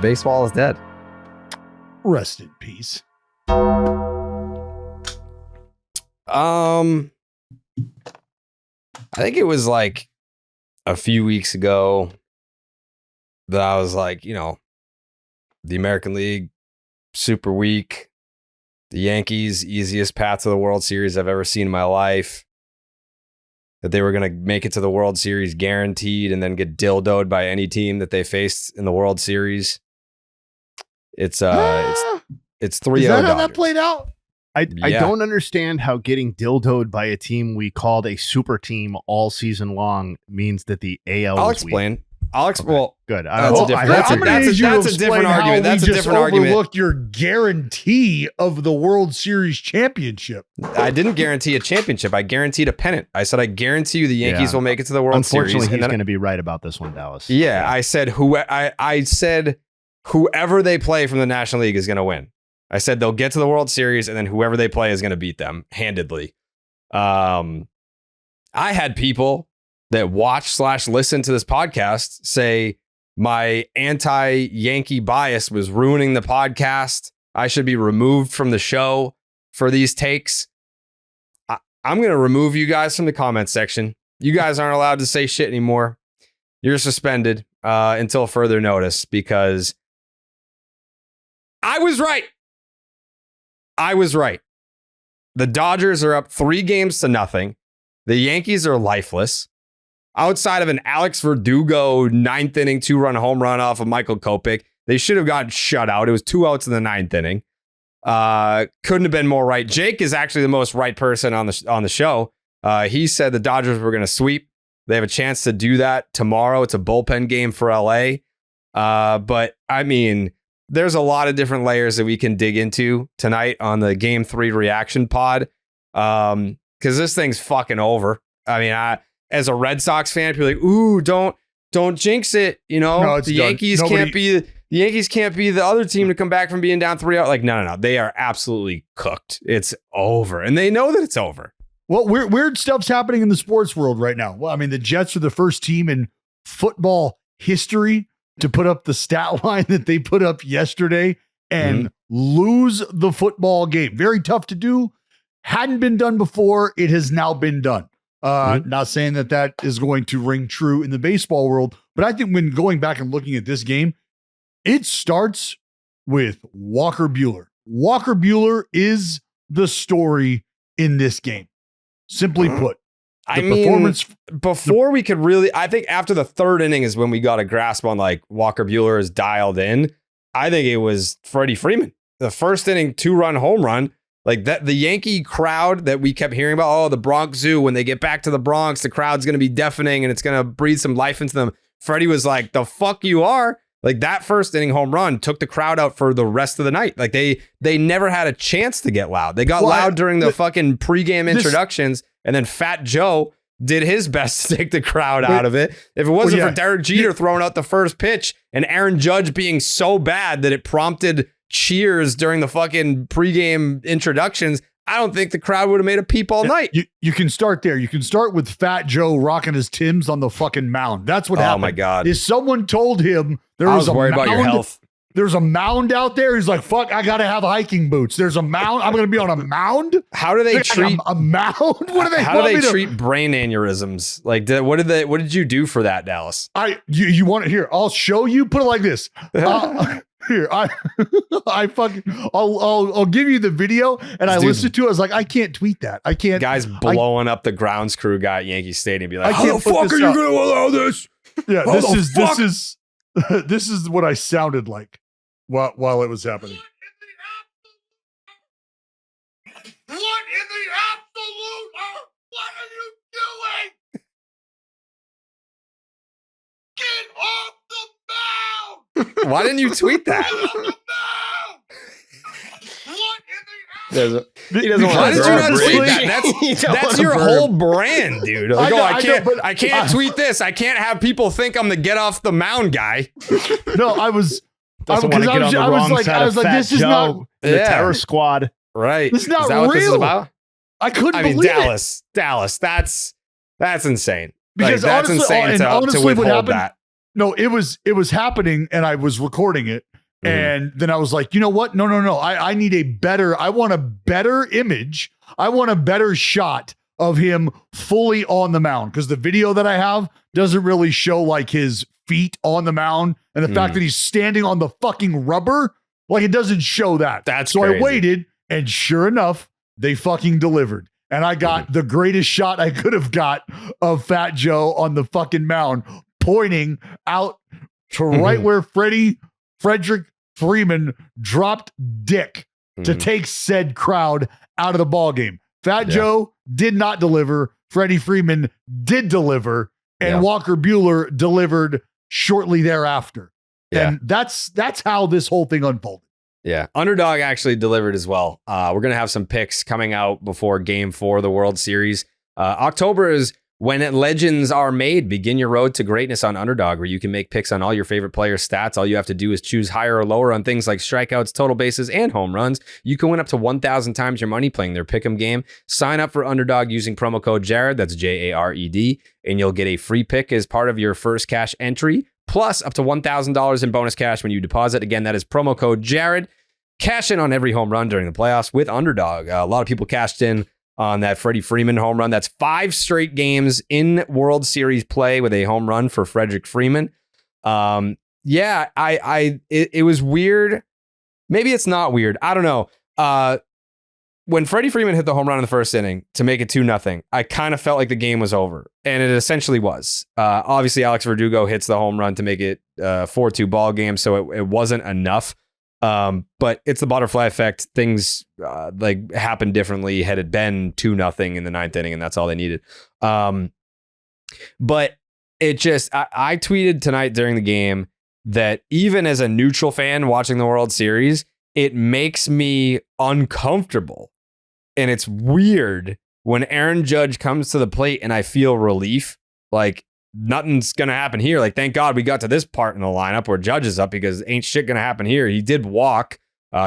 baseball is dead. Rest in peace. I think it was like a few weeks ago that I was like, the American League, super weak. The Yankees, easiest path to the World Series I've ever seen in my life. That they were going to make it to the World Series guaranteed and then get dildoed by any team that they faced in the World Series. It's 3-0 Is that how that Dodgers. played out? I Yeah. don't understand how getting dildoed by a team we called a super team all season long means that the AL I'll is weak. explain. Okay. Well, Good. That's a different- that's a- I'm gonna need you to that's a explain different how argument. That's we a just different argument. overlooked your guarantee of the World Series championship. I didn't guarantee a championship. I guaranteed a pennant. I said I guarantee you the Yankees Yeah. will make it to the World Series. Unfortunately, he's And then- going to be right about this one, Dallas. Yeah, I said I said whoever they play from the National League is going to win. I said they'll get to the World Series, and then whoever they play is going to beat them handedly. I had people that watch/listen to this podcast say my anti-Yankee bias was ruining the podcast. I should be removed from the show for these takes. I'm going to remove you guys from the comment section. You guys aren't allowed to say shit anymore. You're suspended until further notice because I was right. The Dodgers are up 3-0. The Yankees are lifeless. Outside of an Alex Verdugo 9th inning 2-run home run off of Michael Kopech, they should have gotten shut out. It was 2 outs in the 9th inning. Couldn't have been more right. Jake is actually the most right person on the show. He said the Dodgers were going to sweep. They have a chance to do that tomorrow. It's a bullpen game for LA. But I mean, there's a lot of different layers that we can dig into tonight on the Game 3 reaction pod. Because this thing's fucking over. I mean, as a Red Sox fan, people are like, ooh, don't jinx it. No, it's the done. Yankees can't be the Yankees can't be the other team to come back from being down 3-0. Like, no. They are absolutely cooked. It's over. And they know that it's over. Well, weird stuff's happening in the sports world right now. Well, I mean, the Jets are the first team in football history to put up the stat line that they put up yesterday and lose the football game. Very tough to do. Hadn't been done before. It has now been done. Not saying that is going to ring true in the baseball world, but I think when going back and looking at this game, it starts with Walker Buehler. Walker Buehler is the story in this game. Simply put, before we could really, I think after the 3rd inning is when we got a grasp on like Walker Buehler is dialed in. I think it was Freddie Freeman. The 1st inning 2-run home run, like that, the Yankee crowd that we kept hearing about, oh, the Bronx Zoo, when they get back to the Bronx, the crowd's going to be deafening and it's going to breathe some life into them. Freddie was like, the fuck you are. Like that 1st inning home run took the crowd out for the rest of the night. Like they never had a chance to get loud. They got loud during the fucking pregame introductions. And then Fat Joe did his best to take the crowd out of it. If it wasn't for Derek Jeter throwing out the first pitch and Aaron Judge being so bad that it prompted cheers during the fucking pregame introductions, I don't think the crowd would have made a peep all night. You can start there. You can start with Fat Joe rocking his Timbs on the fucking mound. That's what happened. Oh my God. Is someone told him I was worried about your health. There's a mound out there. He's like, fuck, I got to have hiking boots. There's a mound. I'm going to be on a mound. How do they treat a mound? What do they? How do they treat brain aneurysms? Like, what did you do for that, Dallas? You want it here? I'll show you. Put it like this. Here, I'll give you the video. And I listened to it. I was like, I can't tweet that. I can't. Guys blowing up the grounds crew guy at Yankee Stadium. Be like, how the fuck are you going to allow this? Yeah, this is what I sounded like while it was happening. What in the absolute? What are you doing? Get off the mound! Why didn't you tweet that? Get off the mound! What in the absolute? He doesn't want. Why did you not tweet that? That's your whole brand, dude. Like, I can't tweet this. I can't have people think I'm the get off the mound guy. No, I was. Doesn't want to get on the wrong side of Fat this is not the terror squad. Right. This is not that real. What this is about? I couldn't believe Dallas, that's insane. Because that's honestly, insane to what withhold happened, that. No, it was happening, and I was recording it, And then I was like, you know what? No. I want a better image. I want a better shot of him fully on the mound, because the video that I have doesn't really show like his feet on the mound, and the fact that he's standing on the fucking rubber, like it doesn't show that. So crazy. I waited, and sure enough, they fucking delivered. And I got the greatest shot I could have got of Fat Joe on the fucking mound, pointing out to right where Frederick Freeman dropped dick to take said crowd out of the ball game. Fat Joe did not deliver. Freddie Freeman did deliver, and Walker Buehler delivered shortly thereafter. Yeah. And that's how this whole thing unfolded. Yeah. Underdog actually delivered as well. We're going to have some picks coming out before Game 4 of the World Series. October is when legends are made. Begin your road to greatness on Underdog, where you can make picks on all your favorite players' stats. All you have to do is choose higher or lower on things like strikeouts, total bases, and home runs. You can win up to 1,000 times your money playing their pick'em game. Sign up for Underdog using promo code Jared, that's Jared, and you'll get a free pick as part of your first cash entry, plus up to $1,000 in bonus cash when you deposit. Again, that is promo code Jared. Cash in on every home run during the playoffs with Underdog. A lot of people cashed in on that Freddie Freeman home run. That's 5 straight games in World Series play with a home run for Frederick Freeman. It was weird. Maybe it's not weird. I don't know. When Freddie Freeman hit the home run in the first inning to make it 2-0, I kind of felt like the game was over, and it essentially was. Obviously, Alex Verdugo hits the home run to make it 4-2 ball game, so it wasn't enough. But it's the butterfly effect. Things like happened differently had it been 2-0 in the 9th inning, and that's all they needed. But it just, I tweeted tonight during the game that even as a neutral fan watching the World Series, it makes me uncomfortable. And it's weird when Aaron Judge comes to the plate and I feel relief. Like, nothing's going to happen here. Like, thank God we got to this part in the lineup where Judge is up, because ain't shit going to happen here. He did walk.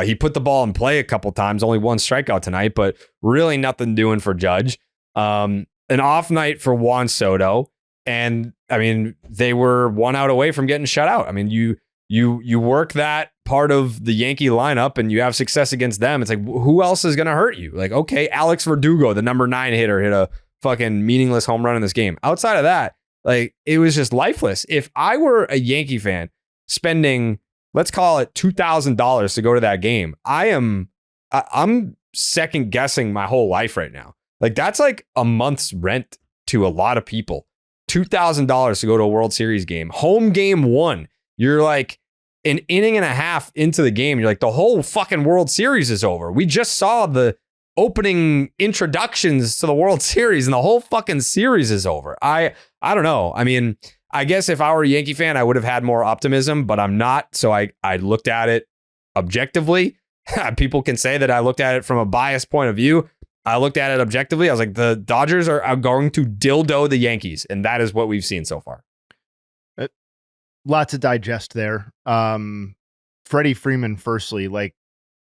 He put the ball in play a couple times, only 1 strikeout tonight, but really nothing doing for Judge. An off night for Juan Soto. And I mean, they were 1 out away from getting shut out. I mean, you work that part of the Yankee lineup and you have success against them. It's like, who else is going to hurt you? Like, okay, Alex Verdugo, the number 9 hitter, hit a fucking meaningless home run in this game. Outside of that, like, it was just lifeless. If I were a Yankee fan spending, let's call it $2,000 to go to that game, I'm second guessing my whole life right now. Like, that's like a month's rent to a lot of people. $2,000 to go to a World Series game. Home game 1. You're like an inning and a half into the game. You're like, the whole fucking World Series is over. We just saw the opening introductions to the World Series and the whole fucking series is over. I don't know. I mean, I guess if I were a Yankee fan, I would have had more optimism, but I'm not. So I looked at it objectively. People can say that I looked at it from a biased point of view. I looked at it objectively. I was like, the Dodgers are going to dildo the Yankees. And that is what we've seen so far. Lot to digest there. Freddie Freeman, firstly, like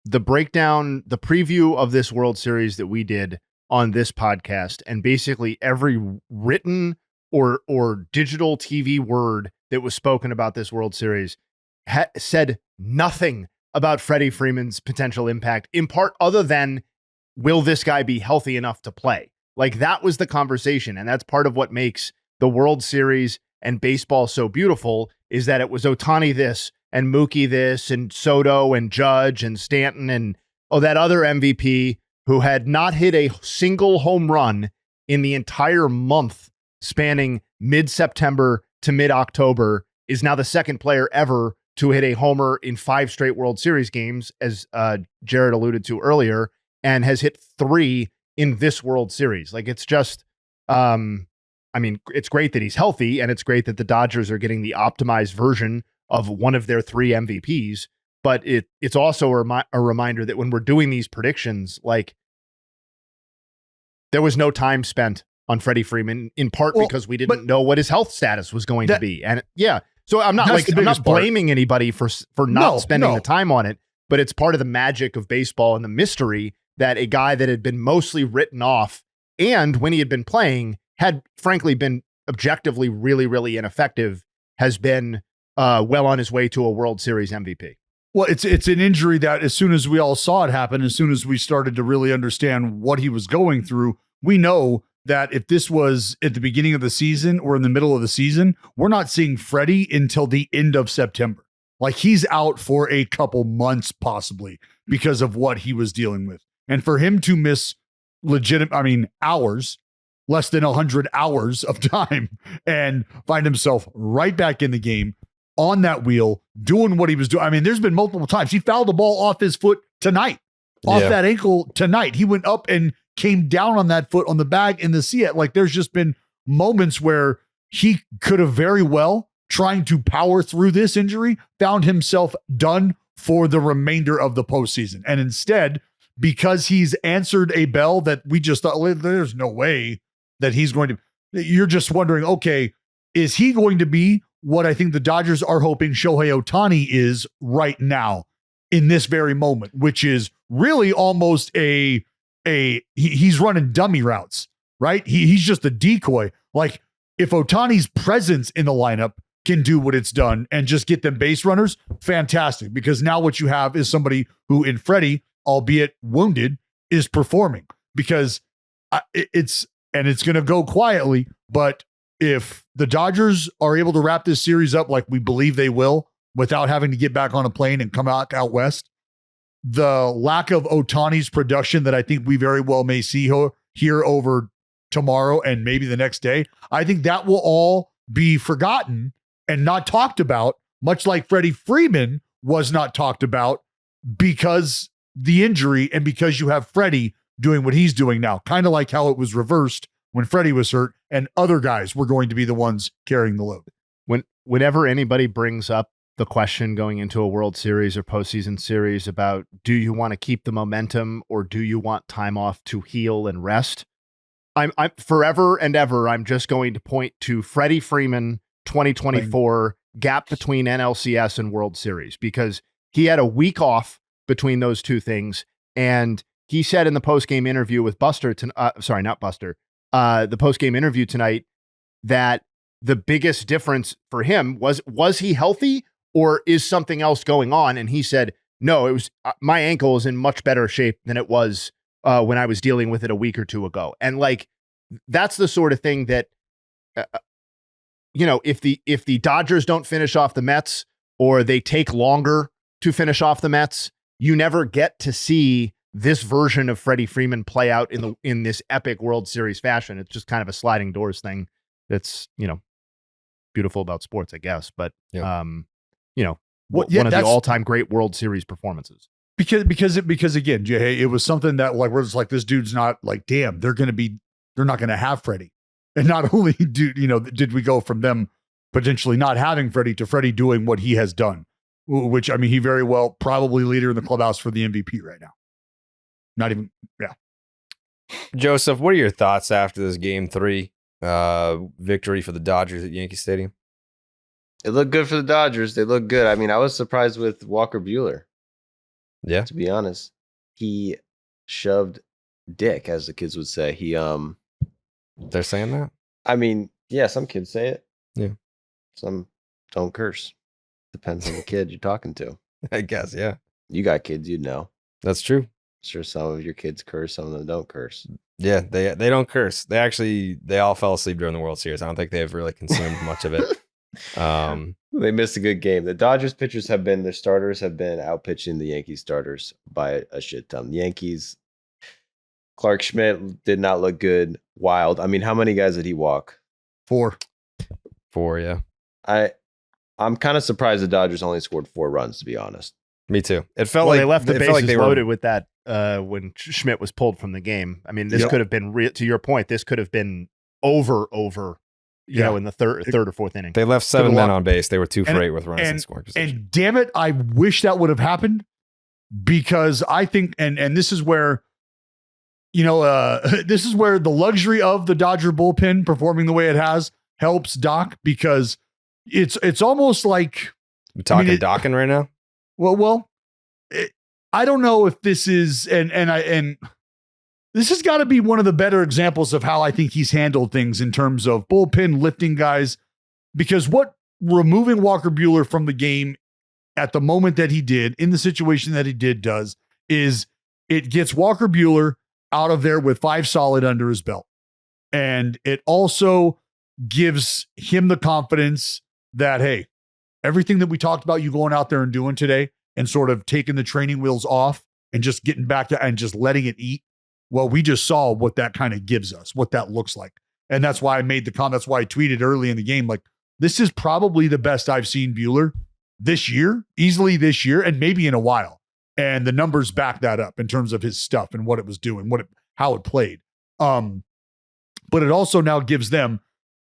the breakdown, the preview of this World Series that we did on this podcast, and basically every written or digital TV word that was spoken about this World Series said nothing about Freddie Freeman's potential impact, in part other than, will this guy be healthy enough to play? Like, that was the conversation. And that's part of what makes the World Series and baseball so beautiful, is that it was Ohtani this and Mookie this and Soto and Judge and Stanton and that other MVP who had not hit a single home run in the entire month spanning mid-September to mid-October, is now the second player ever to hit a homer in 5 straight World Series games, as Jared alluded to earlier, and has hit 3 in this World Series. Like, it's just, I mean, it's great that he's healthy, and it's great that the Dodgers are getting the optimized version of one of their 3 MVPs. But it's also a reminder that when we're doing these predictions, like, there was no time spent on Freddie Freeman, in part because we didn't know what his health status was going to be. And yeah, so I'm not blaming anybody for not spending the time on it, but it's part of the magic of baseball and the mystery that a guy that had been mostly written off, and when he had been playing, had frankly been objectively really, really ineffective, has been well on his way to a World Series MVP. Well, it's an injury that as soon as we all saw it happen, as soon as we started to really understand what he was going through, we know that if this was at the beginning of the season or in the middle of the season, we're not seeing Freddie until the end of September. Like he's out for a couple months possibly because of what he was dealing with. And for him to miss hours, less than 100 hours of time and find himself right back in the game on that wheel, doing what he was doing. I mean, there's been multiple times he fouled the ball off his foot tonight, off that ankle tonight. He went up and came down on that foot on the bag in the sea. Like there's just been moments where he could have very well, trying to power through this injury, found himself done for the remainder of the postseason. And instead, because he's answered a bell that we just thought, well, there's no way that he's going to, you're just wondering, okay, is he going to be what I think the Dodgers are hoping Shohei Ohtani is right now in this very moment, which is really almost he's running dummy routes, right? He's just a decoy. Like if Ohtani's presence in the lineup can do what it's done and just get them base runners, fantastic. Because now what you have is somebody who in Freddie, albeit wounded, is performing because it's going to go quietly. But if the Dodgers are able to wrap this series up like we believe they will, without having to get back on a plane and come out west, the lack of Ohtani's production that I think we very well may see here over tomorrow and maybe the next day, I think that will all be forgotten and not talked about, much like Freddie Freeman was not talked about because the injury and because you have Freddie doing what he's doing now, kind of like how it was reversed when Freddie was hurt and other guys were going to be the ones carrying the load. Whenever anybody brings up the question going into a World Series or postseason series about do you want to keep the momentum or do you want time off to heal and rest, I'm forever and ever, I'm just going to point to Freddie Freeman 2024 gap between NLCS and World Series, because he had a week off between those two things. And he said in the postgame interview with Buster, the postgame interview tonight, that the biggest difference for him was he healthy or is something else going on? And he said, no, it was my ankle is in much better shape than it was when I was dealing with it a week or two ago. And like, that's the sort of thing that, if the Dodgers don't finish off the Mets or they take longer to finish off the Mets, you never get to see this version of Freddie Freeman play out in this epic World Series fashion. It's just kind of a sliding doors thing. That's, beautiful about sports, I guess. But, one of the all-time great World Series performances. Because again, Jay, it was something that like, we're just like, this dude's not like, damn, they're not going to have Freddie. And not only did we go from them potentially not having Freddie to Freddie doing what he has done, which, I mean, he very well probably leader in the clubhouse for the MVP right now. Not even, yeah. Joseph, what are your thoughts after this Game 3 victory for the Dodgers at Yankee Stadium? It looked good for the Dodgers. They look good. I mean, I was surprised with Walker Buehler. Yeah. To be honest, he shoved dick, as the kids would say. They're saying that? I mean, yeah, some kids say it. Yeah. Some don't curse. Depends on the kid you're talking to. I guess, yeah. You got kids, you'd know. That's true. Sure, some of your kids curse, some of them don't curse. Yeah, they don't curse. They all fell asleep during the World Series. I don't think they've really consumed much of it. They missed a good game. The Dodgers pitchers their starters have been outpitching the Yankees starters by a shit ton. The Yankees, Clark Schmidt did not look good. Wild. I mean, how many guys did he walk? 4, yeah. I'm kind of surprised the Dodgers only scored 4 runs, to be honest. Me too. It felt like they left the bases like they loaded with that when Schmidt was pulled from the game. I mean, this could have been to your point. This could have been over. In the third or fourth inning. They left 7 men on base. They were 2 for 8 with runners in scoring position. And damn it, I wish that would have happened, because I think, and this is where, this is where the luxury of the Dodger bullpen performing the way it has helps Doc, because it's almost like we're talking Dockin right now. Well, I don't know if this is, and this has got to be one of the better examples of how I think he's handled things in terms of bullpen lifting guys, because what removing Walker Buehler from the game at the moment that he did, in the situation that he did, is it gets Walker Buehler out of there with 5 solid under his belt. And it also gives him the confidence that, hey, everything that we talked about you going out there and doing today and sort of taking the training wheels off and just getting back to and just letting it eat. Well, we just saw what that kind of gives us, what that looks like. And that's why I made the comment. That's why I tweeted early in the game, like, this is probably the best I've seen Buehler this year, easily this year, and maybe in a while. And the numbers back that up in terms of his stuff and what it was doing, how it played. But it also now gives them,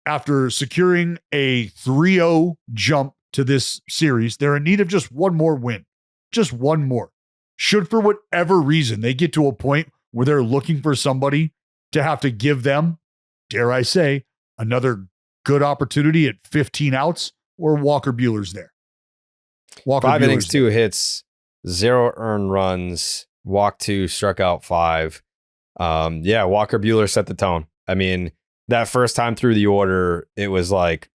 after securing a 3-0 jump to this series, they're in need of just one more win. Just one more. Should, for whatever reason, they get to a point where they're looking for somebody to have to give them, dare I say, another good opportunity at 15 outs, or Walker Buehler's there. 5 innings, 2 hits, 0 earned runs, walked 2, struck out 5. Walker Buehler set the tone. I mean, that first time through the order, it was like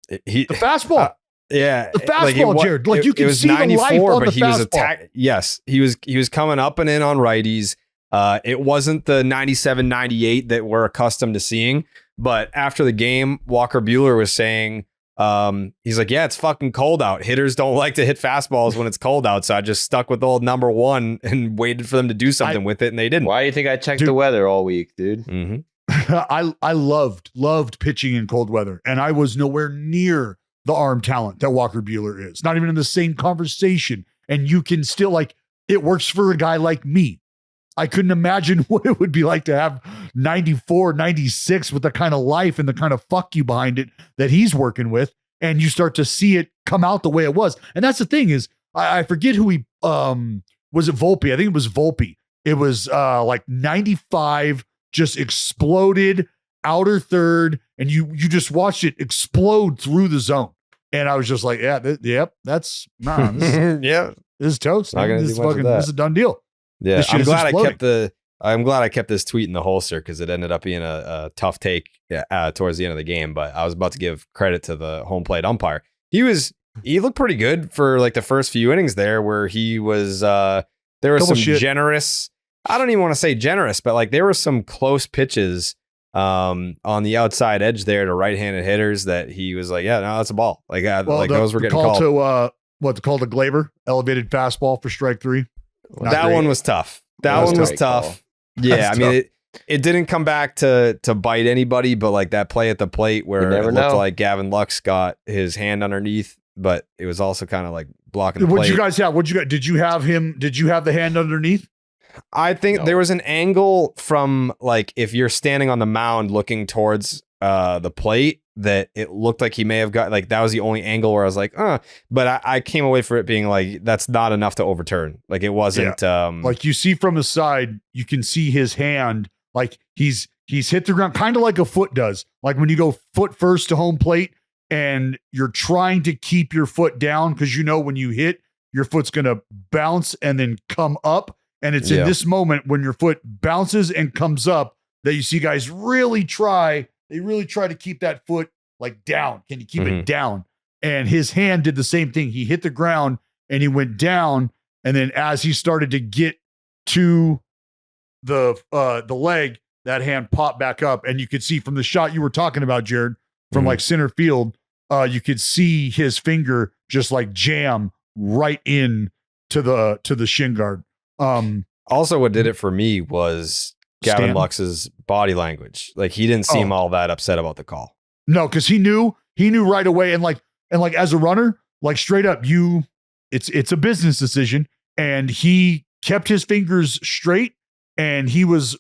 the fastball. The fastball, Jared. Like, you can see the life on the fastball. Yes, he was coming up and in on righties. It wasn't the 97, 98 that we're accustomed to seeing. But after the game, Walker Buehler was saying, he's like, yeah, it's fucking cold out. Hitters don't like to hit fastballs when it's cold out. So I just stuck with old number 1 and waited for them to do something with it, and they didn't. Why do you think I checked the weather all week, dude? Mm-hmm. I loved pitching in cold weather, and I was nowhere near the arm talent that Walker Buehler is. Not even in the same conversation. And you can still, like, it works for a guy like me. I couldn't imagine what it would be like to have 94, 96 with the kind of life and the kind of fuck you behind it that he's working with. And you start to see it come out the way it was. And that's the thing is, I forget who he, was it Volpe? I think it was Volpe. It was like 95, just exploded outer third. And you just watched it explode through the zone. And I was just like, this is toast. This is a done deal. Yeah, I'm glad I kept this tweet in the holster, because it ended up being a tough take towards the end of the game. But I was about to give credit to the home plate umpire. He looked pretty good for like the first few innings there, where he was there was some generous. I don't even want to say generous, but like there were some close pitches on the outside edge there to right-handed hitters that he was like, yeah, no, that's a ball. Like those were getting called. To call the Glaber elevated fastball for strike 3. That one was tough. That one was tough. Yeah, I mean, it didn't come back to bite anybody, but like that play at the plate where it looked like Gavin Lux got his hand underneath, but it was also kind of like blocking the plate. What'd you guys have? Did you have the hand underneath? I think there was an angle from, like, if you're standing on the mound looking towards the plate, that it looked like he may have got, like, that was the only angle where I was like, but I came away for it being like, that's not enough to overturn. Like, it wasn't like, you see from the side, you can see his hand, like he's hit the ground kind of like a foot does. Like when you go foot first to home plate and you're trying to keep your foot down, because when you hit, your foot's going to bounce and then come up. And it's in this moment when your foot bounces and comes up that you see guys really try to keep that foot like down. Can you keep it down? And his hand did the same thing. He hit the ground and he went down. And then as he started to get to the leg, that hand popped back up. And you could see from the shot you were talking about, Jared, from like center field, you could see his finger just like jam right in to the shin guard. Also, what did it for me was Gavin Lux's body language. Like, he didn't seem all that upset about the call. No, because he knew right away. And like as a runner, like straight up, it's a business decision. And he kept his fingers straight, and he was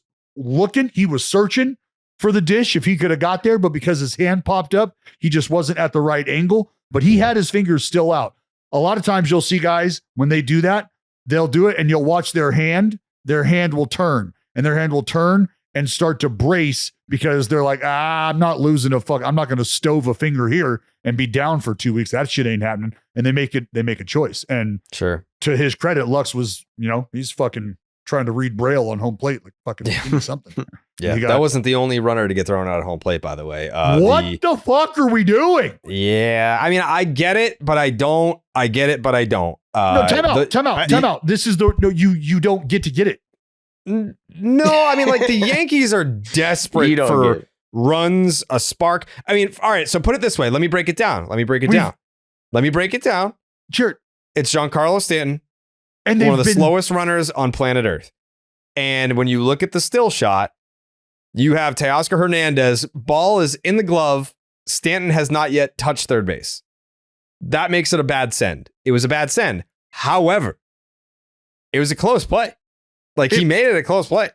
searching for the dish if he could have got there, but because his hand popped up, he just wasn't at the right angle. But he had his fingers still out. A lot of times you'll see guys, when they do that, they'll do it and you'll watch their hand will turn, and their hand will turn and start to brace, because they're like, I'm not losing I'm not going to stove a finger here and be down for 2 weeks. That shit ain't happening. And they make a choice. And sure, to his credit, Lux was, he's fucking trying to read Braille on home plate. Like fucking give me something. Yeah, that wasn't the only runner to get thrown out at home plate, by the way. What the fuck are we doing? Yeah, I mean, I get it, but I don't. I get it, but I don't. No, time out. This is you don't get to get it. No, I mean, like the Yankees are desperate for runs, a spark. I mean, all right, so put it this way. Let me break it down. Sure. It's Giancarlo Stanton, and one of the slowest runners on planet Earth. And when you look at the still shot, you have Teoscar Hernandez, ball is in the glove. Stanton has not yet touched third base. That makes it a bad send. It was a bad send. However, it was a close play. Like he made it a close play.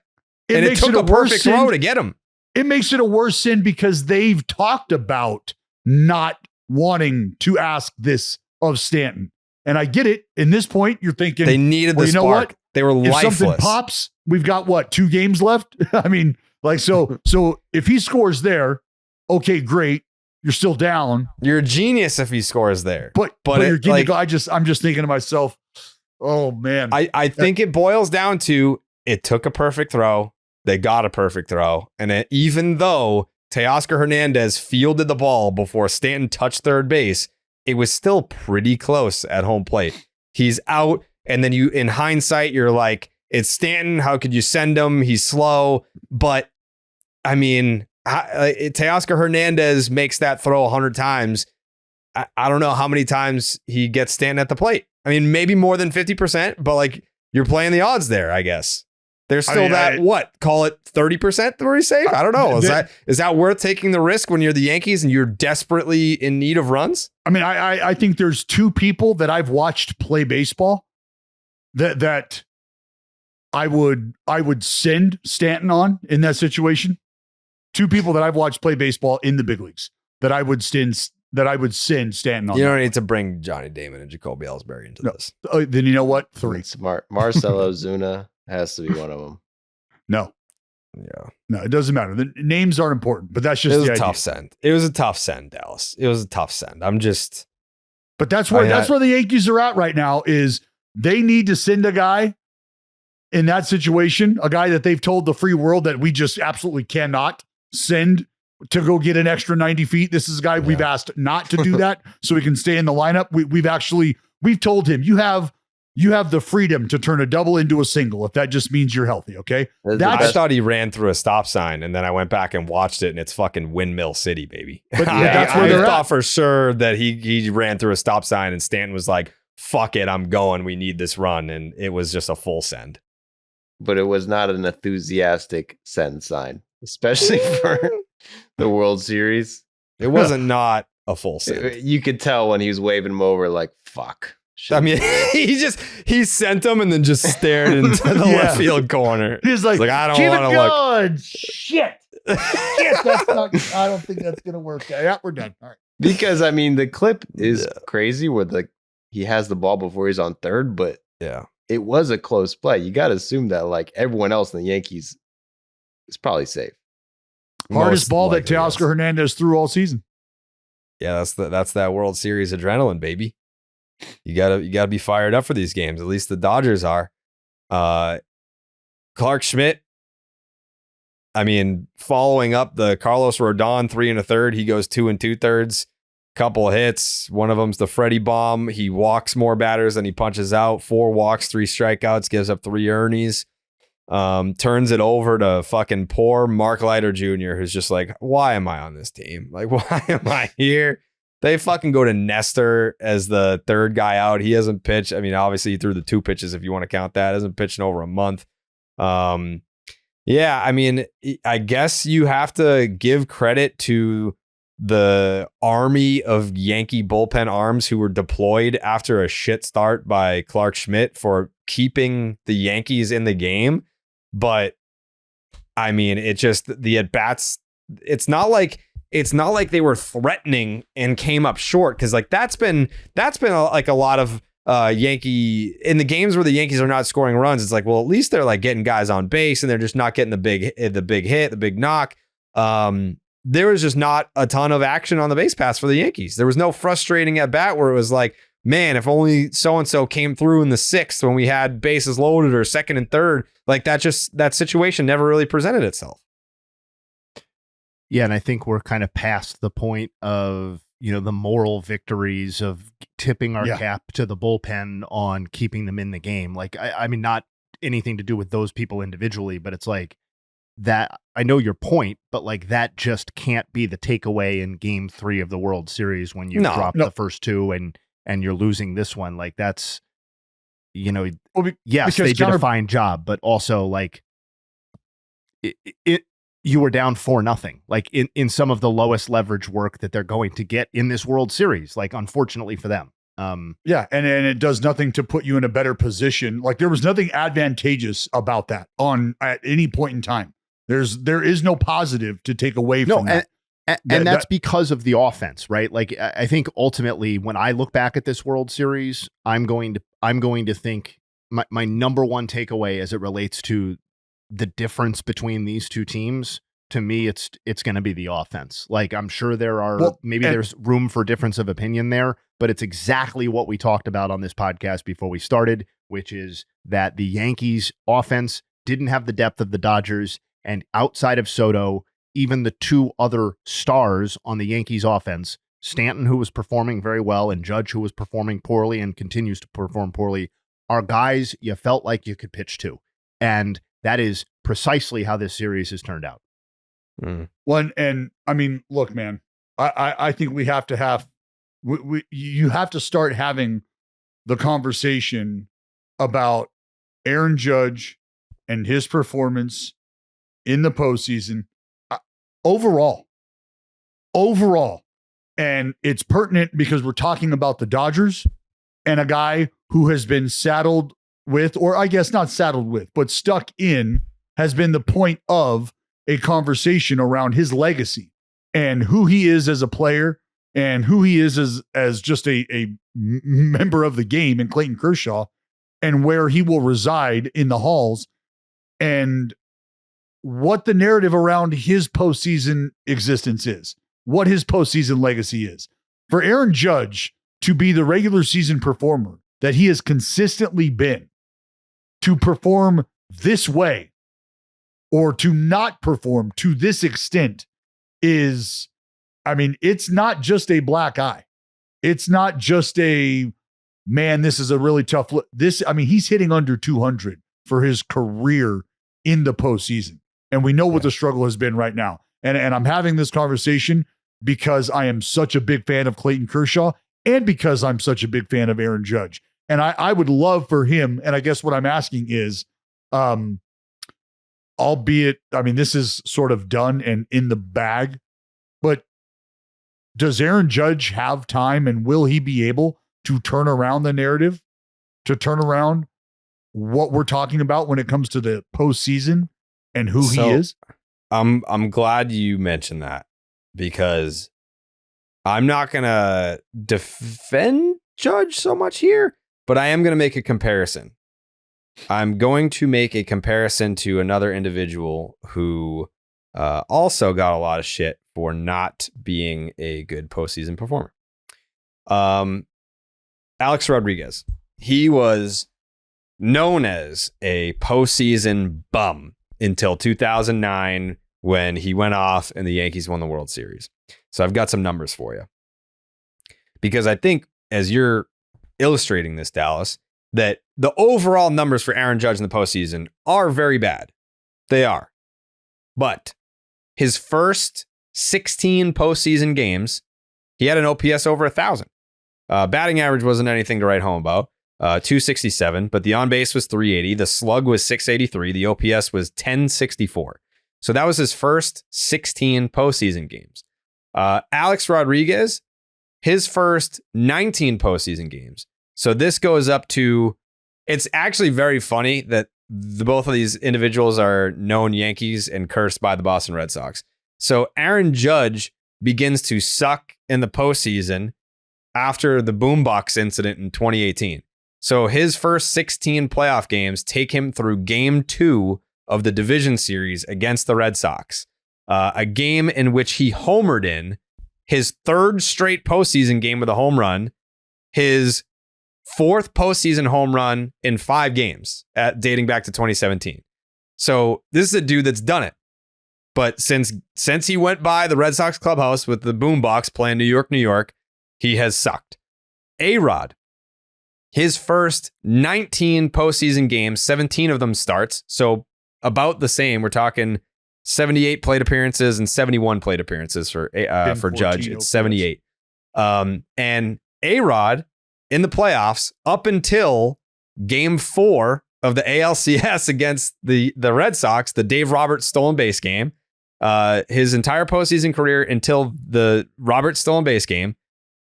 And it took a perfect throw to get him. It makes it a worse sin because they've talked about not wanting to ask this of Stanton. And I get it. In this point, you're thinking they needed the spark. Know what? They were lifeless. If something pops, we've got what, 2 games left? I mean, like, so if he scores there, okay, great. You're still down. You're a genius if he scores there. But you're getting to go. I'm just thinking to myself, oh man. I think it boils down to it took a perfect throw. They got a perfect throw. And even though Teoscar Hernandez fielded the ball before Stanton touched third base, it was still pretty close at home plate. He's out. And then in hindsight, you're like, it's Stanton. How could you send him? He's slow. But I mean, Teoscar Hernandez makes that throw 100 times. I don't know how many times he gets Stanton at the plate. I mean, maybe more than 50%, but like you're playing the odds there, I guess. There's still call it 30% where he's safe? I don't know. Is that worth taking the risk when you're the Yankees and you're desperately in need of runs? I mean, I think there's 2 people that I've watched play baseball that I would send Stanton on in that situation. 2 people that I've watched play baseball in the big leagues that I would send Stanton on. You don't need to bring Johnny Damon and Jacoby Ellsbury into this. Then you know what? 3. Smart. Marcelo Zuna has to be one of them. No. Yeah. No, it doesn't matter. The names aren't important, but that's just the idea. Tough send. It was a tough send, Dallas. It was a tough send. But that's where the Yankees are at right now is they need to send a guy in that situation, a guy that they've told the free world that we just absolutely cannot send to go get an extra 90 feet. This is a guy we've asked not to do that so he can stay in the lineup. We've told him you have the freedom to turn a double into a single if that just means you're healthy. Okay. I thought he ran through a stop sign and then I went back and watched it and it's fucking Windmill City, baby. But that's where I thought for sure that he ran through a stop sign and Stanton was like, fuck it, I'm going. We need this run. And it was just a full send. But it was not an enthusiastic send sign, especially for the World Series. It wasn't not a full send. You could tell when he was waving him over like, fuck. I mean, he sent him and then just stared into the left field corner. He's like I don't want to look. Shit. That's not, I don't think that's going to work. Yeah, we're done. All right. Because, I mean, the clip is crazy where he has the ball before he's on third, but it was a close play. You got to assume that like everyone else in the Yankees is probably safe. Hardest ball that Teoscar Hernandez threw all season. Yeah, that's that World Series adrenaline, baby. You gotta be fired up for these games. At least the Dodgers are. Clark Schmidt. I mean, following up the Carlos Rodon 3 1/3, he goes 2 2/3. Couple of hits. One of them's the Freddie bomb. He walks more batters than he punches out. 4 walks, 3 strikeouts, gives up 3 earnies. Turns it over to fucking poor Mark Leiter Jr., who's just like, why am I on this team? Like, why am I here? They fucking go to Nestor as the third guy out. He hasn't pitched. I mean, obviously he threw the 2 pitches if you want to count that. Hasn't pitched in over a month. Yeah, I mean, I guess you have to give credit to the army of Yankee bullpen arms who were deployed after a shit start by Clark Schmidt for keeping the Yankees in the game. But I mean, it just the at-bats, it's not like they were threatening and came up short, because like that's been like a lot of Yankee in the games where the Yankees are not scoring runs. It's like, well, at least they're like getting guys on base and they're just not getting the big hit, the big knock. There was just not a ton of action on the base pass for the Yankees. There was no frustrating at bat where it was like, man, if only so-and-so came through in the 6th when we had bases loaded or 2nd and 3rd, like that situation never really presented itself. Yeah. And I think we're kind of past the point of, the moral victories of tipping our cap to the bullpen on keeping them in the game. Like, I mean, not anything to do with those people individually, but it's like that. I know your point, but like that just can't be the takeaway in Game 3 of the World Series when you drop the first 2 and you're losing this one. Like that's, yes, they did a fine job, but also like you were down 4-0, like in some of the lowest leverage work that they're going to get in this World Series, like unfortunately for them. And it does nothing to put you in a better position. Like there was nothing advantageous about that at any point in time. There is no positive to take away from that. And that's because of the offense, right? Like I think ultimately when I look back at this World Series, I'm going to think my number one takeaway as it relates to the difference between these two teams, to me, it's going to be the offense. Like I'm sure there's room for difference of opinion there, but it's exactly what we talked about on this podcast before we started, which is that the Yankees offense didn't have the depth of the Dodgers, and outside of Soto, even the 2 other stars on the Yankees offense, Stanton, who was performing very well, and Judge, who was performing poorly and continues to perform poorly, are guys you felt like you could pitch to. And that is precisely how this series has turned out. Well, and I mean, look, man, I think we have to have, you have to start having the conversation about Aaron Judge and his performance in the postseason overall. And it's pertinent because we're talking about the Dodgers and a guy who has been saddled with, or I guess not saddled with, but stuck in, has been the point of a conversation around his legacy and who he is as a player and who he is as just a member of the game in Clayton Kershaw, and where he will reside in the halls and what the narrative around his postseason existence is, what his postseason legacy is. For Aaron Judge to be the regular season performer that he has consistently been, to perform this way or to not perform to this extent is, I mean, it's not just a black eye. It's not just a, man, this is a really tough look. He's hitting under 200 for his career in the postseason. And we know what the struggle has been right now. And I'm having this conversation because I am such a big fan of Clayton Kershaw and because I'm such a big fan of Aaron Judge. And I would love for him, and I guess what I'm asking is, albeit, I mean, this is sort of done and in the bag, but does Aaron Judge have time, and will he be able to turn around the narrative, to turn around what we're talking about when it comes to the postseason and who he is? I'm glad you mentioned that, because I'm not going to defend Judge so much here, but I am going to make a comparison. I'm going to make a comparison to another individual who also got a lot of shit for not being a good postseason performer. Alex Rodriguez. He was known as a postseason bum until 2009 when he went off and the Yankees won the World Series. So I've got some numbers for you, because I think as you're illustrating this, Dallas, that the overall numbers for Aaron Judge in the postseason are very bad. They are. But his first 16 postseason games, he had an OPS over 1,000. Batting average wasn't anything to write home about. 267, but the on base was 380. The slug was 683. The OPS was 1064. So that was his first 16 postseason games. Alex Rodriguez, his first 19 postseason games. So this goes up to, it's actually very funny that both of these individuals are known Yankees and cursed by the Boston Red Sox. So Aaron Judge begins to suck in the postseason after the boombox incident in 2018. So his first 16 playoff games take him through game 2 of the division series against the Red Sox, a game in which he homered in, his third straight postseason game with a home run, his fourth postseason home run in 5 games dating back to 2017. So this is a dude that's done it. But since he went by the Red Sox clubhouse with the boombox playing New York, New York, he has sucked. A-Rod, his first 19 postseason games, 17 of them starts. So about the same. We're talking 78 plate appearances and 71 plate appearances for Judge. It's 78. And A-Rod in the playoffs up until game 4 of the ALCS against the Red Sox, the Dave Roberts stolen base game, his entire postseason career until the Roberts stolen base game,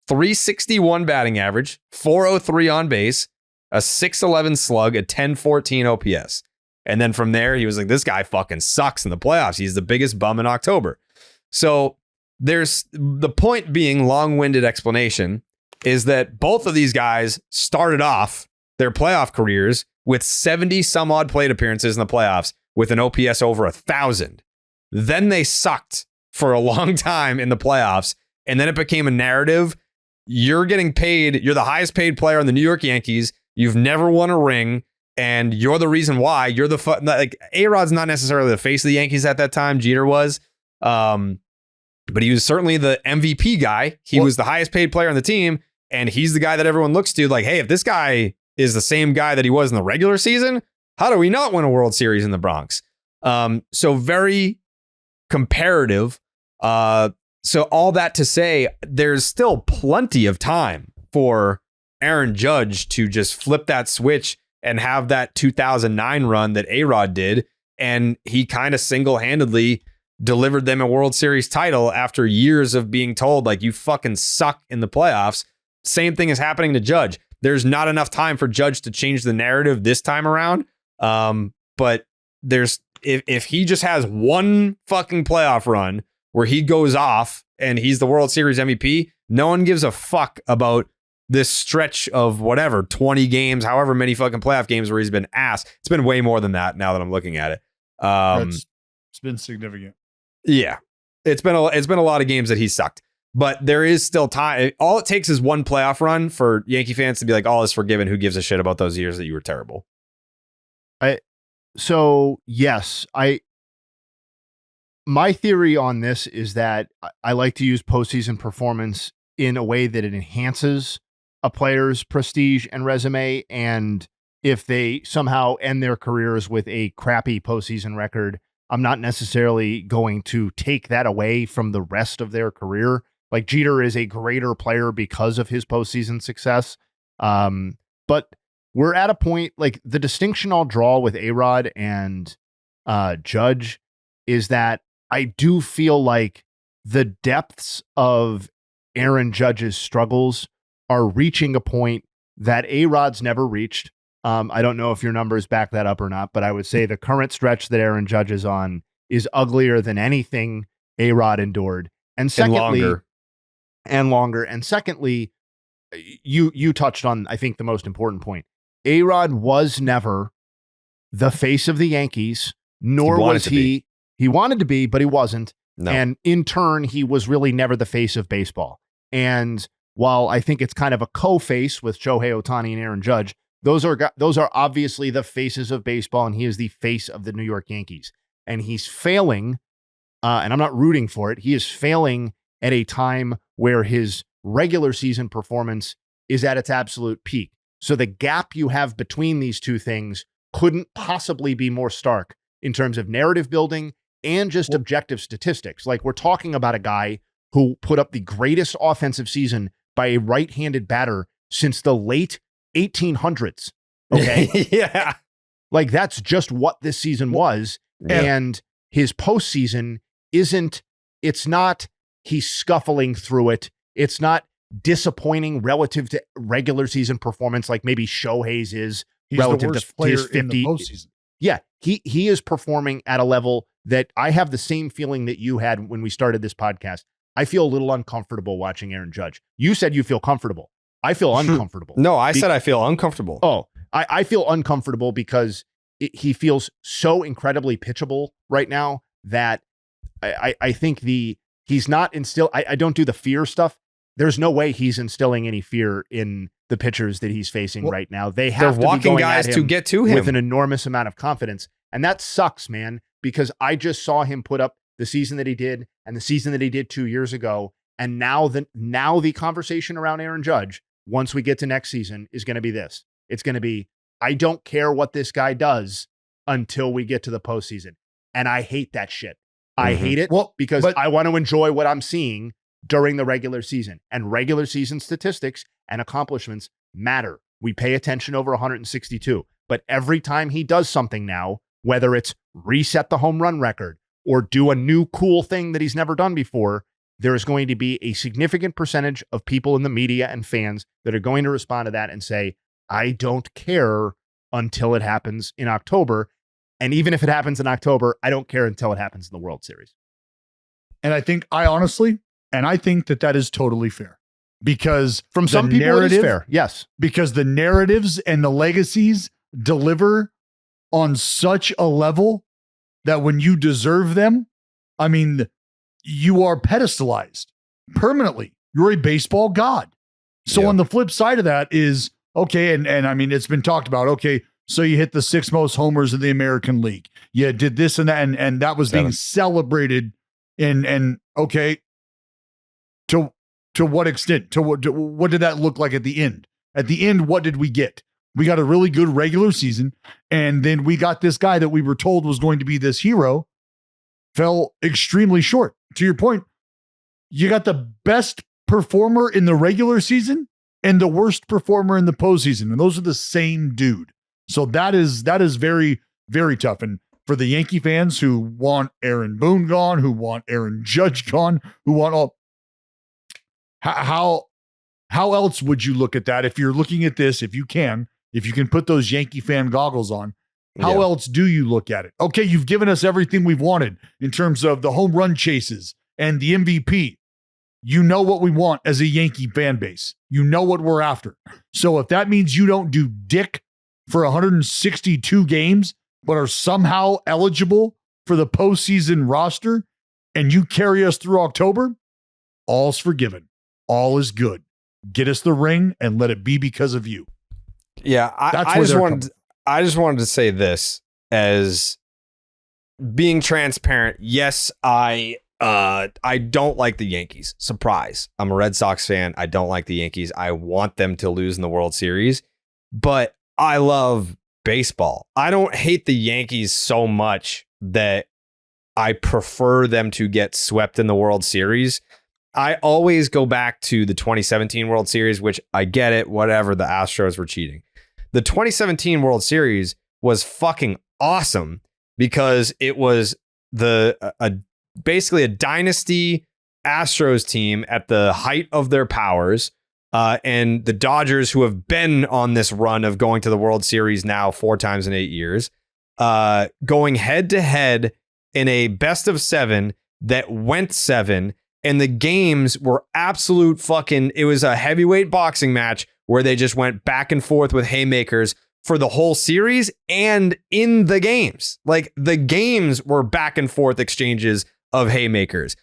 361 batting average, 403 on base, a 611 slug, a 1014 OPS. And then from there, he was like, this guy fucking sucks in the playoffs. He's the biggest bum in October. So there's the point being, long-winded explanation, is that both of these guys started off their playoff careers with 70 some odd plate appearances in the playoffs with an OPS over 1,000. Then they sucked for a long time in the playoffs. And then it became a narrative. You're getting paid. You're the highest paid player on the New York Yankees. You've never won a ring. And you're the reason why. You're the like A-Rod's not necessarily the face of the Yankees at that time. Jeter was. But he was certainly the MVP guy. He was the highest paid player on the team. And he's the guy that everyone looks to like, hey, if this guy is the same guy that he was in the regular season, how do we not win a World Series in the Bronx? So very comparative. So all that to say, there's still plenty of time for Aaron Judge to just flip that switch and have that 2009 run that A-Rod did. And he kind of single-handedly delivered them a World Series title after years of being told, like, you fucking suck in the playoffs. Same thing is happening to Judge. There's not enough time for Judge to change the narrative this time around. But there's if he just has one fucking playoff run where he goes off and he's the World Series MVP, no one gives a fuck about this stretch of whatever, 20 games, however many fucking playoff games where he's been ass. It's been way more than that now that I'm looking at it. It's been significant. Yeah, it's been a lot of games that he sucked, but there is still time. All it takes is one playoff run for Yankee fans to be like, all is forgiven. Who gives a shit about those years that you were terrible? My theory on this is that I like to use postseason performance in a way that it enhances a player's prestige and resume. And if they somehow end their careers with a crappy postseason record, I'm not necessarily going to take that away from the rest of their career. Like, Jeter is a greater player because of his postseason success. But we're at a point, like, the distinction I'll draw with A-Rod and Judge is that I do feel like the depths of Aaron Judge's struggles are reaching a point that A-Rod's never reached. I don't know if your numbers back that up or not, but I would say the current stretch that Aaron Judge is on is uglier than anything A-Rod endured. And secondly, and longer. And secondly, you touched on, I think, the most important point. A-Rod was never the face of the Yankees, nor was he. He wanted to be, but he wasn't. No. And in turn, he was really never the face of baseball. And while I think it's kind of a co-face with Shohei Ohtani and Aaron Judge, those are obviously the faces of baseball, and he is the face of the New York Yankees. And he's failing, and I'm not rooting for it. He is failing at a time where his regular season performance is at its absolute peak. So the gap you have between these two things couldn't possibly be more stark in terms of narrative building and just objective statistics. Like, we're talking about a guy who put up the greatest offensive season by a right-handed batter since the late 1800s. Okay. Yeah. Like, that's just what this season was. Yeah. And his postseason it's not he's scuffling through it. It's not disappointing relative to regular season performance like maybe Shohei's is. He's relative the worst to player his 50 in the postseason. Yeah, he is performing at a level that I have the same feeling that you had when we started this podcast. I feel a little uncomfortable watching Aaron Judge. You said you feel comfortable. I feel uncomfortable. No, I said I feel uncomfortable. Oh, I feel uncomfortable because he feels so incredibly pitchable right now that I think he's not instill. I don't do the fear stuff. There's no way he's instilling any fear in the pitchers that he's facing right now. They They're have to be walking going guys at to him get to him with an enormous amount of confidence. And that sucks, man, because I just saw him put up the season that he did and the season that he did 2 years ago. And now the conversation around Aaron Judge, once we get to next season, is going to be this. It's going to be, I don't care what this guy does until we get to the postseason. And I hate that shit. I hate it because I want to enjoy what I'm seeing during the regular season. And regular season statistics and accomplishments matter. We pay attention over 162. But every time he does something now, whether it's reset the home run record or do a new cool thing that he's never done before, there is going to be a significant percentage of people in the media and fans that are going to respond to that and say, I don't care until it happens in October. And even if it happens in October, I don't care until it happens in the World Series. And I think that is totally fair, because from some people it is fair. Yes. Because the narratives and the legacies deliver on such a level that when you deserve them, I mean, you are pedestalized permanently. You're a baseball god. So on the flip side of that is, okay, and I mean, it's been talked about, okay, so you hit the 6 most homers in the American League. You did this and that, and that was being celebrated. And okay, to what extent? To what did that look like at the end? At the end, what did we get? We got a really good regular season, and then we got this guy that we were told was going to be this hero, fell extremely short. To your point, you got the best performer in the regular season and the worst performer in the postseason, and those are the same dude. So that is very, very tough. And for the Yankee fans who want Aaron Boone gone, who want Aaron Judge gone, who want all, how else would you look at that? If you're looking at this, if you can put those Yankee fan goggles on, how else do you look at it? Okay, you've given us everything we've wanted in terms of the home run chases and the MVP. You know what we want as a Yankee fan base. You know what we're after. So if that means you don't do dick for 162 games, but are somehow eligible for the postseason roster, and you carry us through October, all's forgiven. All is good. Get us the ring and let it be because of you. Yeah, I just wanted to say this as being transparent. Yes, I don't like the Yankees. Surprise. I'm a Red Sox fan. I don't like the Yankees. I want them to lose in the World Series, but I love baseball. I don't hate the Yankees so much that I prefer them to get swept in the World Series. I always go back to the 2017 World Series, which I get it, whatever, the Astros were cheating. The 2017 World Series was fucking awesome because it was basically a dynasty Astros team at the height of their powers. And the Dodgers, who have been on this run of going to the World Series now 4 times in 8 years, going head to head in a best of 7 that went 7. And the games were absolute fucking, it was a heavyweight boxing match where they just went back and forth with haymakers for the whole series and in the games. Like the games were back and forth exchanges of haymakers.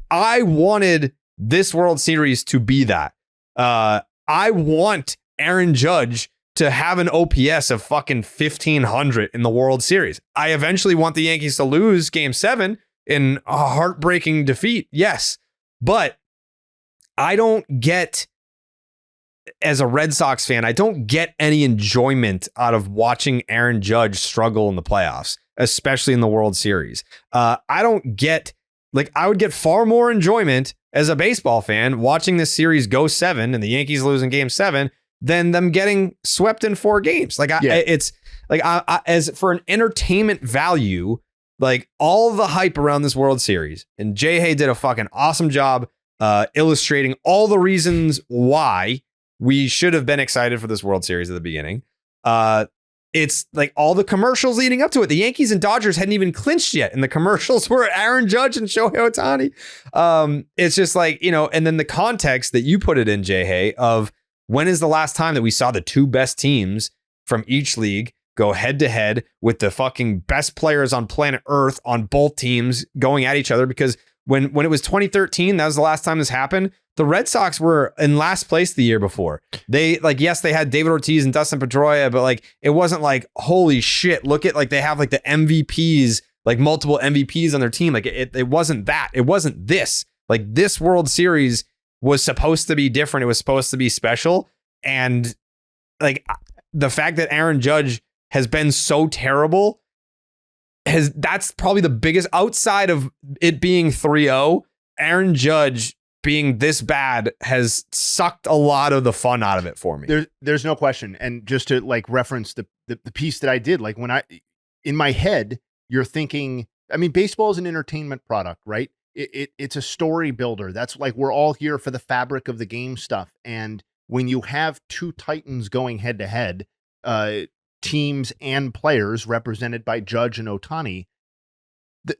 I wanted this World Series to be that. I want Aaron Judge to have an OPS of fucking 1,500 in the World Series. I eventually want the Yankees to lose Game 7 in a heartbreaking defeat. Yes, but I don't get, as a Red Sox fan, I don't get any enjoyment out of watching Aaron Judge struggle in the playoffs, especially in the World Series. I don't get, like, I would get far more enjoyment as a baseball fan watching this series go 7 and the Yankees losing Game 7 than them getting swept in 4 games. Like, it's like, as for an entertainment value, like all the hype around this World Series, and Shohei did a fucking awesome job illustrating all the reasons why we should have been excited for this World Series at the beginning. It's like all the commercials leading up to it. The Yankees and Dodgers hadn't even clinched yet, and the commercials were Aaron Judge and Shohei Ohtani. It's just like, you know, and then the context that you put it in, Shohei, of when is the last time that we saw the 2 best teams from each league go head to head with the fucking best players on planet Earth on both teams going at each other? Because when it was 2013, that was the last time this happened. The Red Sox were in last place the year before. They yes, they had David Ortiz and Dustin Pedroia, but like it wasn't like holy shit. Look at like they have like the MVPs, like multiple MVPs on their team. Like it wasn't that. It wasn't this. Like this World Series was supposed to be different. It was supposed to be special, and like the fact that Aaron Judge has been so terrible that's probably the biggest outside of it being 3-0. Aaron Judge being this bad has sucked a lot of the fun out of it for me. There's no question. And just to like reference the piece that I did, like when in my head, you're thinking, I mean, baseball is an entertainment product, right? It's a story builder. That's like, we're all here for the fabric of the game stuff. And when you have two Titans going head to head, teams and players represented by Judge and Ohtani,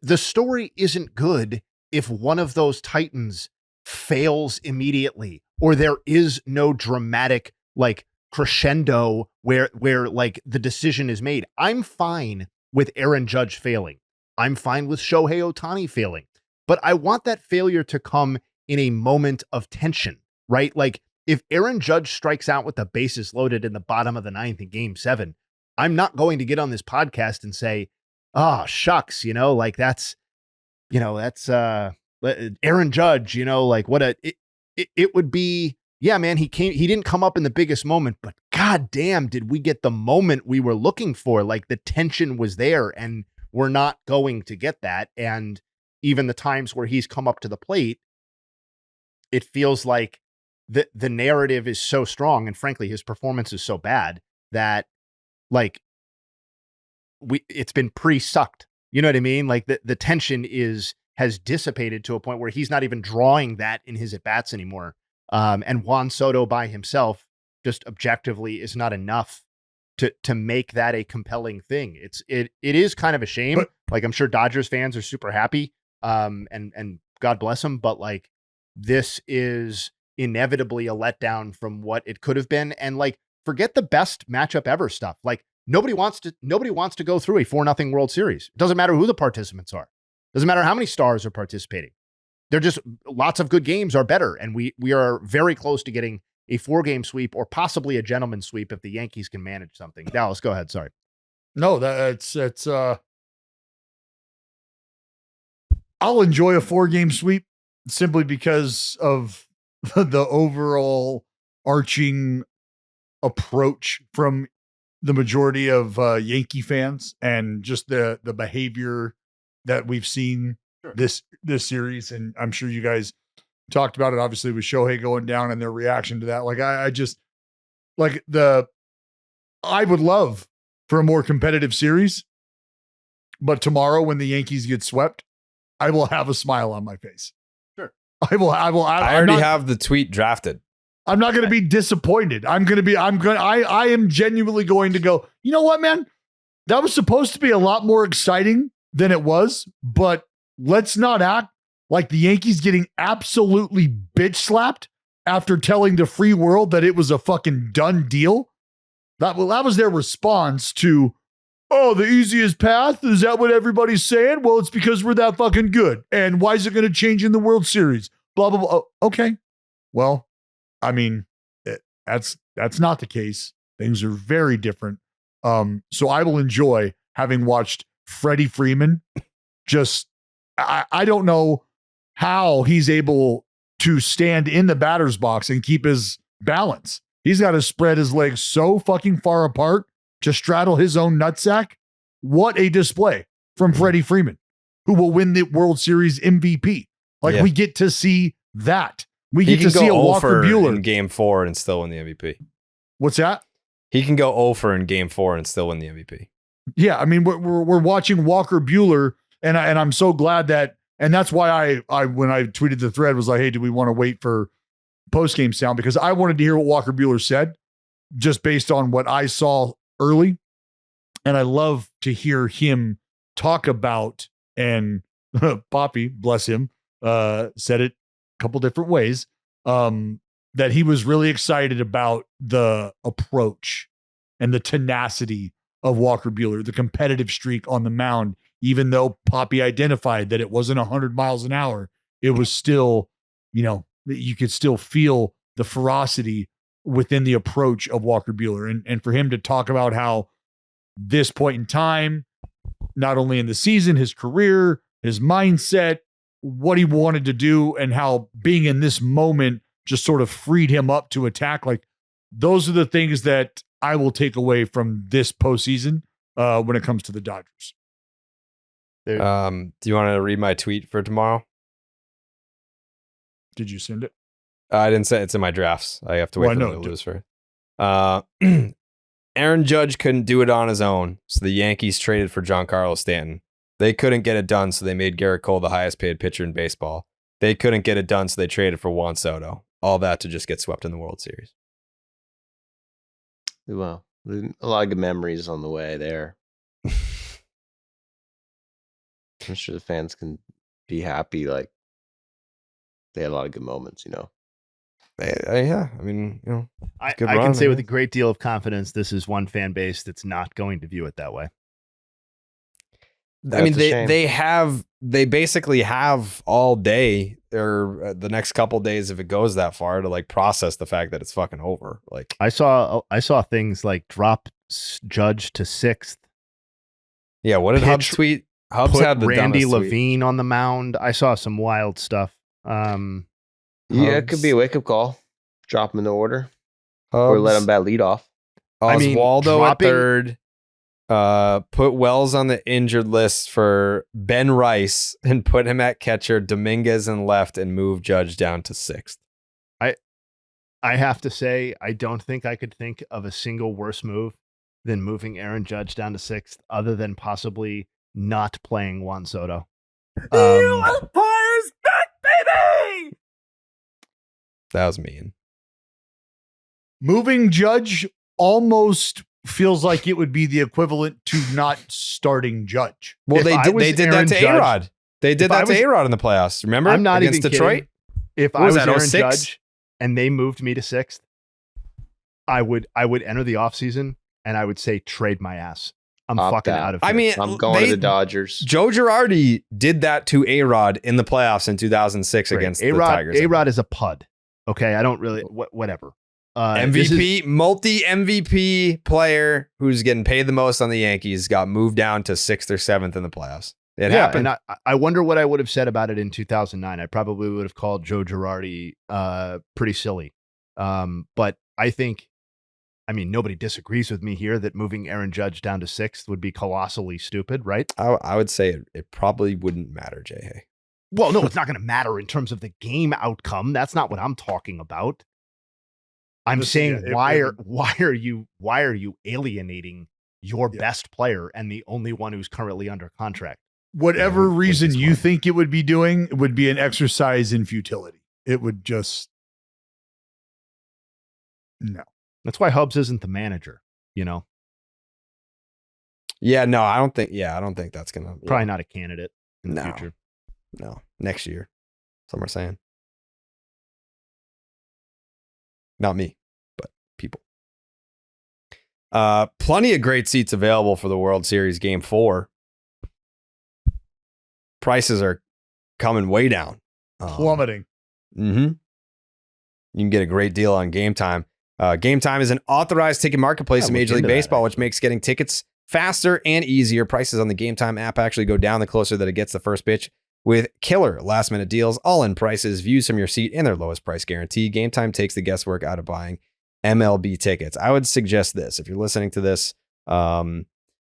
the story isn't good if one of those Titans fails immediately, or there is no dramatic like crescendo where like the decision is made. I'm fine with Aaron Judge failing. I'm fine with Shohei Ohtani failing, but I want that failure to come in a moment of tension, right? Like if Aaron Judge strikes out with the bases loaded in the bottom of the ninth in Game 7, I'm not going to get on this podcast and say, "Oh, shucks, like that's Aaron Judge, like what it would be." Yeah, man, he didn't come up in the biggest moment, but god damn, did we get the moment we were looking for? Like the tension was there, and we're not going to get that. And even the times where he's come up to the plate, it feels like the narrative is so strong, and frankly, his performance is so bad that like it's been pre-sucked. You know what I mean? Like the tension has dissipated to a point where he's not even drawing that in his at-bats anymore. And Juan Soto by himself just objectively is not enough to make that a compelling thing. It is kind of a shame. But, like I'm sure Dodgers fans are super happy. And God bless them, but like this is inevitably a letdown from what it could have been. And like forget the best matchup ever stuff. Like nobody wants to go through a 4-0 World Series. It doesn't matter who the participants are. Doesn't matter how many stars are participating. They're just lots of good games are better. And we are very close to getting a 4-game sweep or possibly a gentleman's sweep if the Yankees can manage something. Dallas, go ahead. Sorry. No, it's I'll enjoy a 4-game sweep simply because of the overall arching approach from the majority of Yankee fans and just the behavior that we've seen this series. And I'm sure you guys talked about it, obviously, with Shohei going down and their reaction to that. Like I just like I would love for a more competitive series, but tomorrow when the Yankees get swept, I will have a smile on my face. Sure. I already have the tweet drafted. I'm not going to be disappointed. I am genuinely going to go, you know what, man? That was supposed to be a lot more exciting than it was, but let's not act like the Yankees getting absolutely bitch slapped after telling the free world that it was a fucking done deal. That was their response to, oh, the easiest path? Is that what everybody's saying? Well, it's because we're that fucking good. And why is it going to change in the World Series? Blah, blah, blah. Oh, okay. Well, I mean, that's not the case. Things are very different. So I will enjoy having watched Freddie Freeman. Just, I don't know how he's able to stand in the batter's box and keep his balance. He's got to spread his legs so fucking far apart to straddle his own nutsack. What a display from Freddie Freeman, who will win the World Series MVP. Like we get to see that. We get to see a Walker Buehler in Game 4 and still win the MVP. What's that? He can go 0 in Game 4 and still win the MVP. Yeah, I mean we're watching Walker Buehler, and I'm so glad that, and that's why I when I tweeted the thread was like, hey, do we want to wait for postgame sound? Because I wanted to hear what Walker Buehler said, just based on what I saw early, and I love to hear him talk about. And Poppy, bless him, said it couple different ways, that he was really excited about the approach and the tenacity of Walker Buehler, the competitive streak on the mound, even though Poppy identified that it wasn't 100 miles an hour, it was still, you could still feel the ferocity within the approach of Walker Buehler. And for him to talk about how this point in time, not only in the season, his career, his mindset, what he wanted to do, and how being in this moment just sort of freed him up to attack. Like, those are the things that I will take away from this postseason when it comes to the Dodgers. Do you want to read my tweet for tomorrow? Did you send it? I didn't say it's in my drafts. I have to wait for them to lose first. Aaron Judge couldn't do it on his own, so the Yankees traded for Giancarlo Stanton. They couldn't get it done, so they made Garrett Cole the highest paid pitcher in baseball. They couldn't get it done, so they traded for Juan Soto. All that to just get swept in the World Series. Well, a lot of good memories on the way there. I'm sure the fans can be happy. Like, they had a lot of good moments, Yeah, I mean, I can say with a great deal of confidence, this is one fan base that's not going to view it that way. I mean, they basically have all day or the next couple days, if it goes that far, to like process the fact that it's fucking over. Like, I saw things like drop Judge to 6th. Yeah, what did Hubs tweet? Hubs had the Randy dumbest Levine tweet on the mound. I saw some wild stuff. Yeah, it could be a wake up call. Drop him in the order, or let him bat lead off. Oswaldo at third. Put Wells on the injured list for Ben Rice and put him at catcher, Dominguez in left, and move Judge down to 6th. I have to say, I don't think I could think of a single worse move than moving Aaron Judge down to 6th, other than possibly not playing Juan Soto. Empire's back, baby! That was mean. Moving Judge almost feels like it would be the equivalent to not starting Judge. Well, they did that to A-Rod. They did that to A-Rod in the playoffs. Remember? I'm not against even Detroit. Kidding. If I was Aaron Judge and they moved me to 6th, I would enter the offseason and I would say trade my ass. I'm fucking out of here. I mean, I'm going to the Dodgers. Joe Girardi did that to A-Rod in the playoffs in 2006 against the Tigers. A-Rod is a pud. Okay, I don't really whatever. MVP, multi-MVP player who's getting paid the most on the Yankees got moved down to 6th or 7th in the playoffs. It happened. And I wonder what I would have said about it in 2009. I probably would have called Joe Girardi pretty silly. But I think, nobody disagrees with me here that moving Aaron Judge down to 6th would be colossally stupid, right? I would say it probably wouldn't matter, Jay. Well, no, it's not going to matter in terms of the game outcome. That's not what I'm talking about. I'm saying why are you alienating your best player and the only one who's currently under contract? Whatever reason you think it would be doing, it would be an exercise in futility. It would just no. That's why Hubs isn't the manager, Yeah, no, I don't think that's gonna probably not a candidate in the future. No, next year. Some are saying. Not me, but people. Plenty of great seats available for the World Series Game 4. Prices are coming way down. Plummeting. You can get a great deal on Game Time. Game Time is an authorized ticket marketplace in Major League Baseball, which makes getting tickets faster and easier. Prices on the Game Time app actually go down the closer that it gets the first pitch, with killer last-minute deals, all-in prices, views from your seat, and their lowest price guarantee. Game Time takes the guesswork out of buying MLB tickets. I would suggest this. If you're listening to this,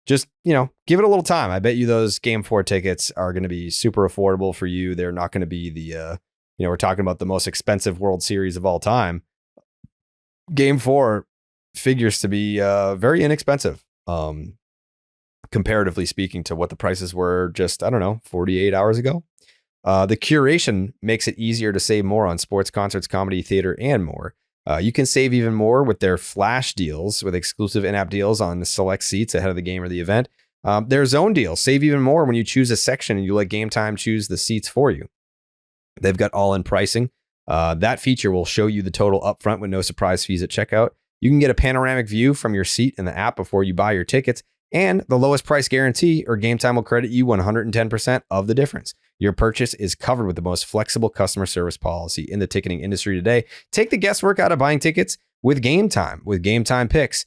just, give it a little time. I bet you those Game 4 tickets are going to be super affordable for you. They're not going to be the, we're talking about the most expensive World Series of all time. Game 4 figures to be very inexpensive. Comparatively speaking to what the prices were just, 48 hours ago. The curation makes it easier to save more on sports, concerts, comedy, theater, and more. You can save even more with their flash deals with exclusive in-app deals on select seats ahead of the game or the event. Their zone deals save even more when you choose a section and you let Game Time choose the seats for you. They've got all-in pricing. That feature will show you the total upfront with no surprise fees at checkout. You can get a panoramic view from your seat in the app before you buy your tickets. And the lowest price guarantee or Game Time will credit you 110% of the difference. Your purchase is covered with the most flexible customer service policy in the ticketing industry today. Take the guesswork out of buying tickets with Game Time, with Game Time Picks.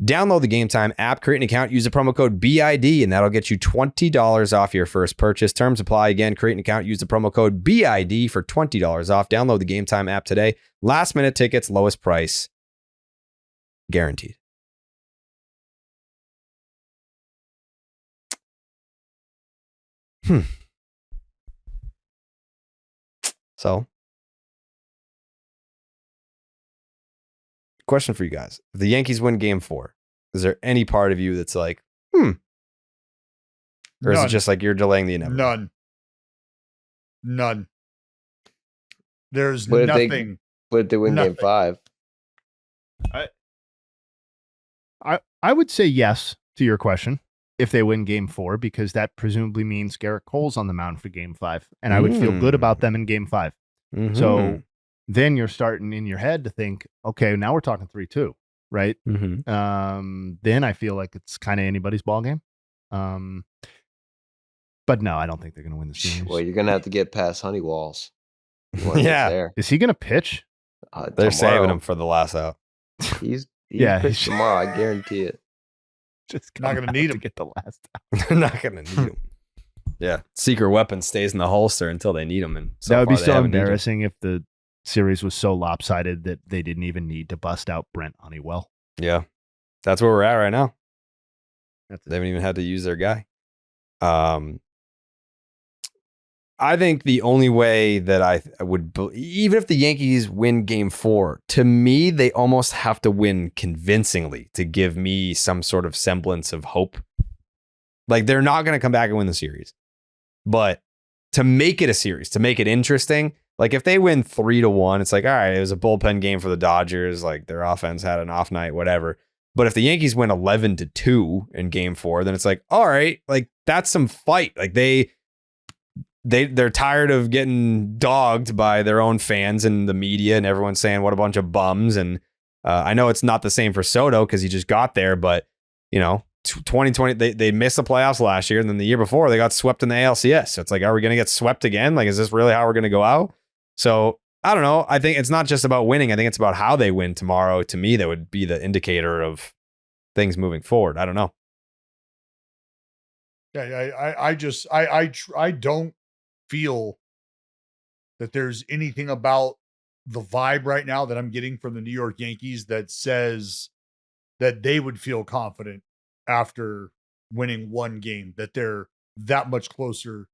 Download the Game Time app, create an account, use the promo code BID, and that'll get you $20 off your first purchase. Terms apply. Again, create an account, use the promo code BID for $20 off. Download the Game Time app today. Last minute tickets, lowest price, guaranteed. So, question for you guys. If the Yankees win game 4, is there any part of you that's like, Or is it just like you're delaying the inevitable? None. There's What nothing. What if they win Nothing. game 5? I would say yes to your question if they win game 4, because that presumably means Garrett Cole's on the mound for game 5. And I would feel good about them in game 5. Mm-hmm. So then you're starting in your head to think, okay, now we're talking 3-2, right? Then I feel like it's kind of anybody's ball game. But no, I don't think they're going to win the series. Well, you're going to have to get past Honey Walls. Yeah. There. Is he going to pitch? They're saving him for the last out. He's Yeah, pitch tomorrow. I guarantee it. Just Not gonna need him. to get the last out. They're not going to need him. Yeah. Secret weapon stays in the holster until they need him. And That would be far they so haven't needed him. embarrassing if the series was so lopsided that they didn't even need to bust out Brent Honeywell. Yeah. That's where we're at right now. That's They haven't even had to use their guy. I think the only way that I would, even if the Yankees win game 4, to me, they almost have to win convincingly to give me some sort of semblance of hope. Like, they're not going to come back and win the series. But to make it a series, to make it interesting, like if they win 3-1, it's like, all right, it was a bullpen game for the Dodgers. Like, their offense had an off night, whatever. But if the Yankees win 11-2 in game 4, then it's like, all right, like that's some fight. Like they're tired of getting dogged by their own fans and the media and everyone saying what a bunch of bums. And I know it's not the same for Soto because he just got there, but 2020, they missed the playoffs last year. And then the year before they got swept in the ALCS. So it's like, are we going to get swept again? Like, is this really how we're going to go out? So I don't know. I think it's not just about winning. I think it's about how they win tomorrow. To me, that would be the indicator of things moving forward. I don't know. Yeah, I don't feel that there's anything about the vibe right now that I'm getting from the New York Yankees that says that they would feel confident after winning one game, that they're that much closer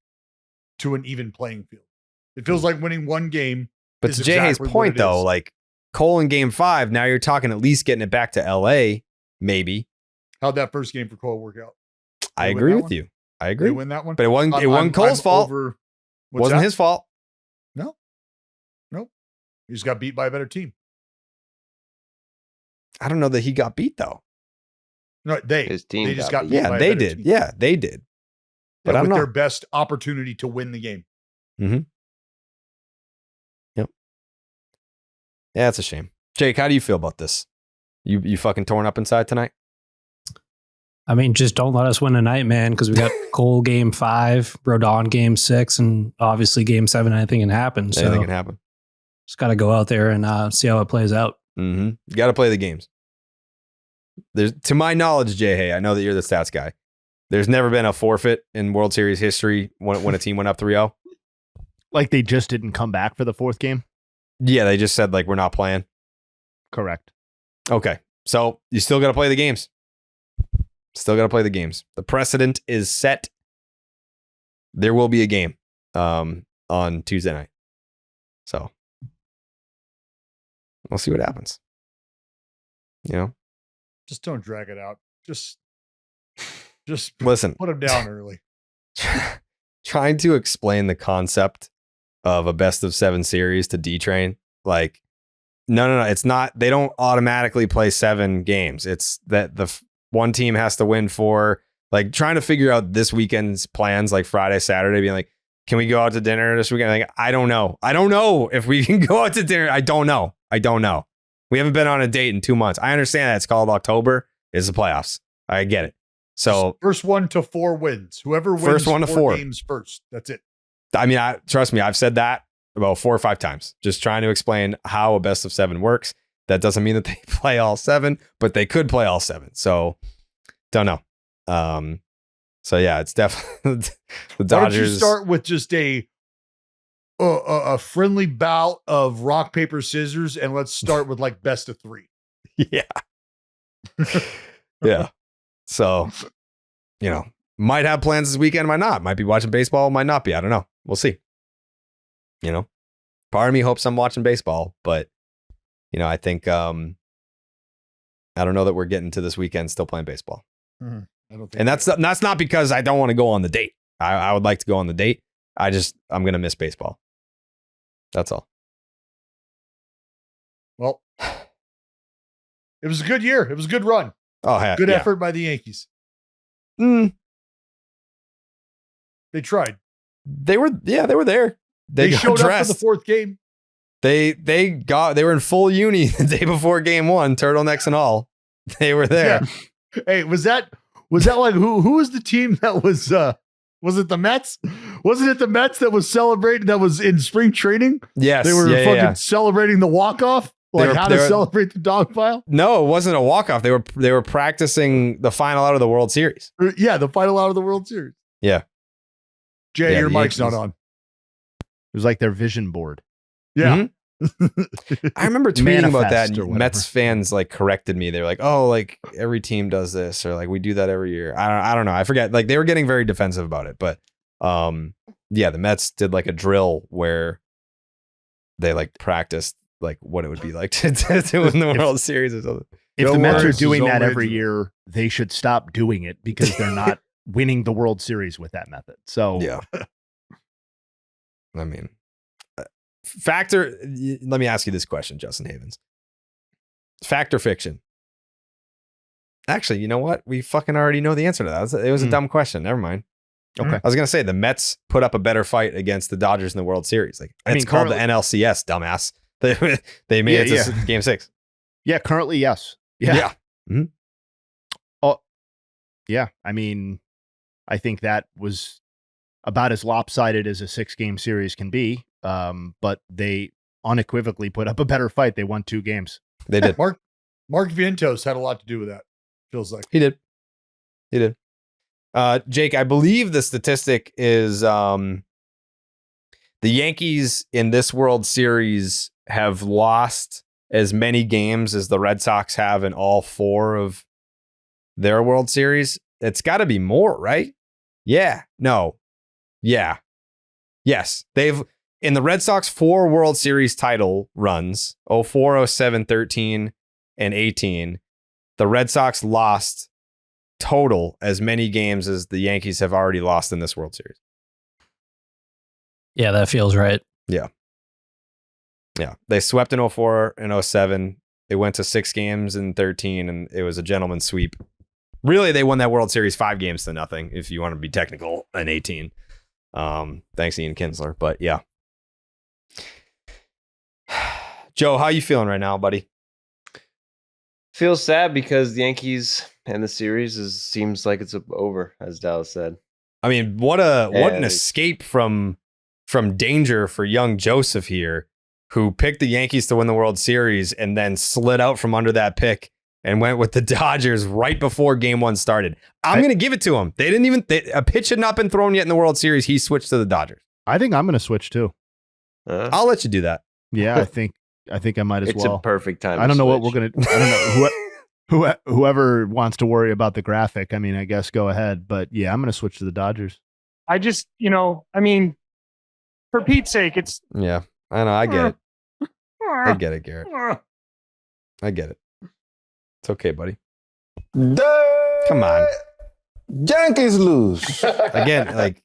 to an even playing field. It feels like winning one game. But to Jay's point, though, like Cole in game 5, now you're talking at least getting it back to LA, maybe. How'd that first game for Cole work out? I agree with you. I agree. They win that one, But it wasn't Cole's fault. Wasn't his fault. No. He just got beat by a better team. I don't know that he got beat, though. No, His team they just got got beat. beat by Yeah, a they better did. team. Yeah, they did. But I with don't know. their best opportunity to win the game. Yep. Yeah, it's a shame. Jake, how do you feel about this? You fucking torn up inside tonight? I mean, just don't let us win tonight, man, because we got Cole game 5, Rodon game 6, and obviously game 7. Anything can happen. So Anything can happen. just got to go out there and see how it plays out. You got to play the games. There's, to my knowledge, Jay, hey, I know that you're the stats guy. There's never been a forfeit in World Series history when a team went up 3-0. Like they just didn't come back for the 4th game? Yeah, they just said, like, we're not playing. Correct. Okay. So you still got to play the games. Still got to play the games. The precedent is set. There will be a game on Tuesday night. So we'll see what happens. Just don't drag it out. Just Listen. put them down early. Trying to explain the concept of a best of 7 series to D-Train, like, no, it's not. They don't automatically play 7 games. It's that the one team has to win 4. Like, trying to figure out this weekend's plans, like Friday, Saturday, being like, can we go out to dinner this weekend? Like, I don't know. I don't know if we can go out to dinner. I don't know. We haven't been on a date in 2 months. I understand that it's called October. It's the playoffs. I get it. So first one to 4 wins. Whoever wins First one to 4 games first. That's it. I mean, trust me, I've said that about 4 or 5 times, just trying to explain how a best of 7 works. That doesn't mean that they play all 7, but they could play all 7. So don't know. So yeah, it's definitely the Dodgers. Why don't you start with just a friendly bout of rock, paper, scissors, and let's start with like best of 3. Yeah. Yeah. So, might have plans this weekend, might not. Might be watching baseball, might not be. I don't know. We'll see. Part of me hopes I'm watching baseball, but I think I don't know that we're getting to this weekend still playing baseball. I don't think And that's not because I don't want to go on the date. I would like to go on the date. I'm going to miss baseball. That's all. Well, it was a good year. It was a good run. Oh, Good yeah. effort by the Yankees. Mm, They tried. they were there. They got showed dressed. up for the 4th game. They were in full uni the day before game 1, turtlenecks and all. They were there. Yeah. Hey, was that like who was the team that was it the Mets? Wasn't it the Mets that was celebrating, that was in spring training? Yes. They were yeah. fucking celebrating the walk-off? Like how to celebrate the dog pile? No, it wasn't a walk-off. They were practicing the final out of the World Series. Yeah, the final out of the World Series. Yeah. Jay, Yeah, your the mic's not Yankees. on. It was like their vision board. Yeah. I remember tweeting about that, Manifest or and whatever. Mets fans like corrected me. They were like, "Oh, like every team does this, or like we do that every year." I don't know. I forget. Like they were getting very defensive about it, but yeah, the Mets did like a drill where they like practiced like what it would be like to win the World Series or something. If Bill the Mets are Lawrence is doing that already- every year, they should stop doing it because they're not winning the World Series with that method. So Yeah. I mean, let me ask you this question, Justin Havens. Fact or fiction? Actually, you know what? We fucking already know the answer to that. It was a dumb question. Never mind. Okay. I was going to say the Mets put up a better fight against the Dodgers in the World Series. Like it's called the NLCS, dumbass. They made it to game 6. Yeah, currently, yes. Yeah. Mhm. Oh, yeah. I mean, I think that was about as lopsided as a 6-game series can be. But they unequivocally put up a better fight. They won 2 games. They did. Mark Vientos had a lot to do with that. Feels like. He did. Jake, I believe the statistic is the Yankees in this World Series have lost as many games as the Red Sox have in all 4 of their World Series. It's got to be more, right? Yeah. No. Yeah. Yes. They've, in the Red Sox 4 World Series title runs, 04, 07, 13, and 18, the Red Sox lost total as many games as the Yankees have already lost in this World Series. Yeah, that feels right. Yeah. They swept in 04 and 07. They went to 6 games in 13, and it was a gentleman's sweep. Really, they won that World Series 5 games to nothing, if you want to be technical, in 18. Thanks, Ian Kinsler. But yeah. Joe, how you feeling right now, buddy? Feel sad because the Yankees and the series seems like it's over, as Dallas said. I mean, what an escape from danger for young Joseph here, who picked the Yankees to win the World Series and then slid out from under that pick and went with the Dodgers right before game 1 started. I'm going to give it to him. A pitch had not been thrown yet in the World Series. He switched to the Dodgers. I think I'm going to switch too. I'll let you do that. Yeah, I think I might as It's well. a perfect time. I don't to know what switch. we're going to, I don't know whoever wants to worry about the graphic. I mean, I guess go ahead, but yeah, I'm going to switch to the Dodgers. I just, I mean, for Pete's sake, it's Yeah, I know. I get it. I get it, Garrett. I get it. It's okay, buddy. Come on. Yankees lose. Again, like,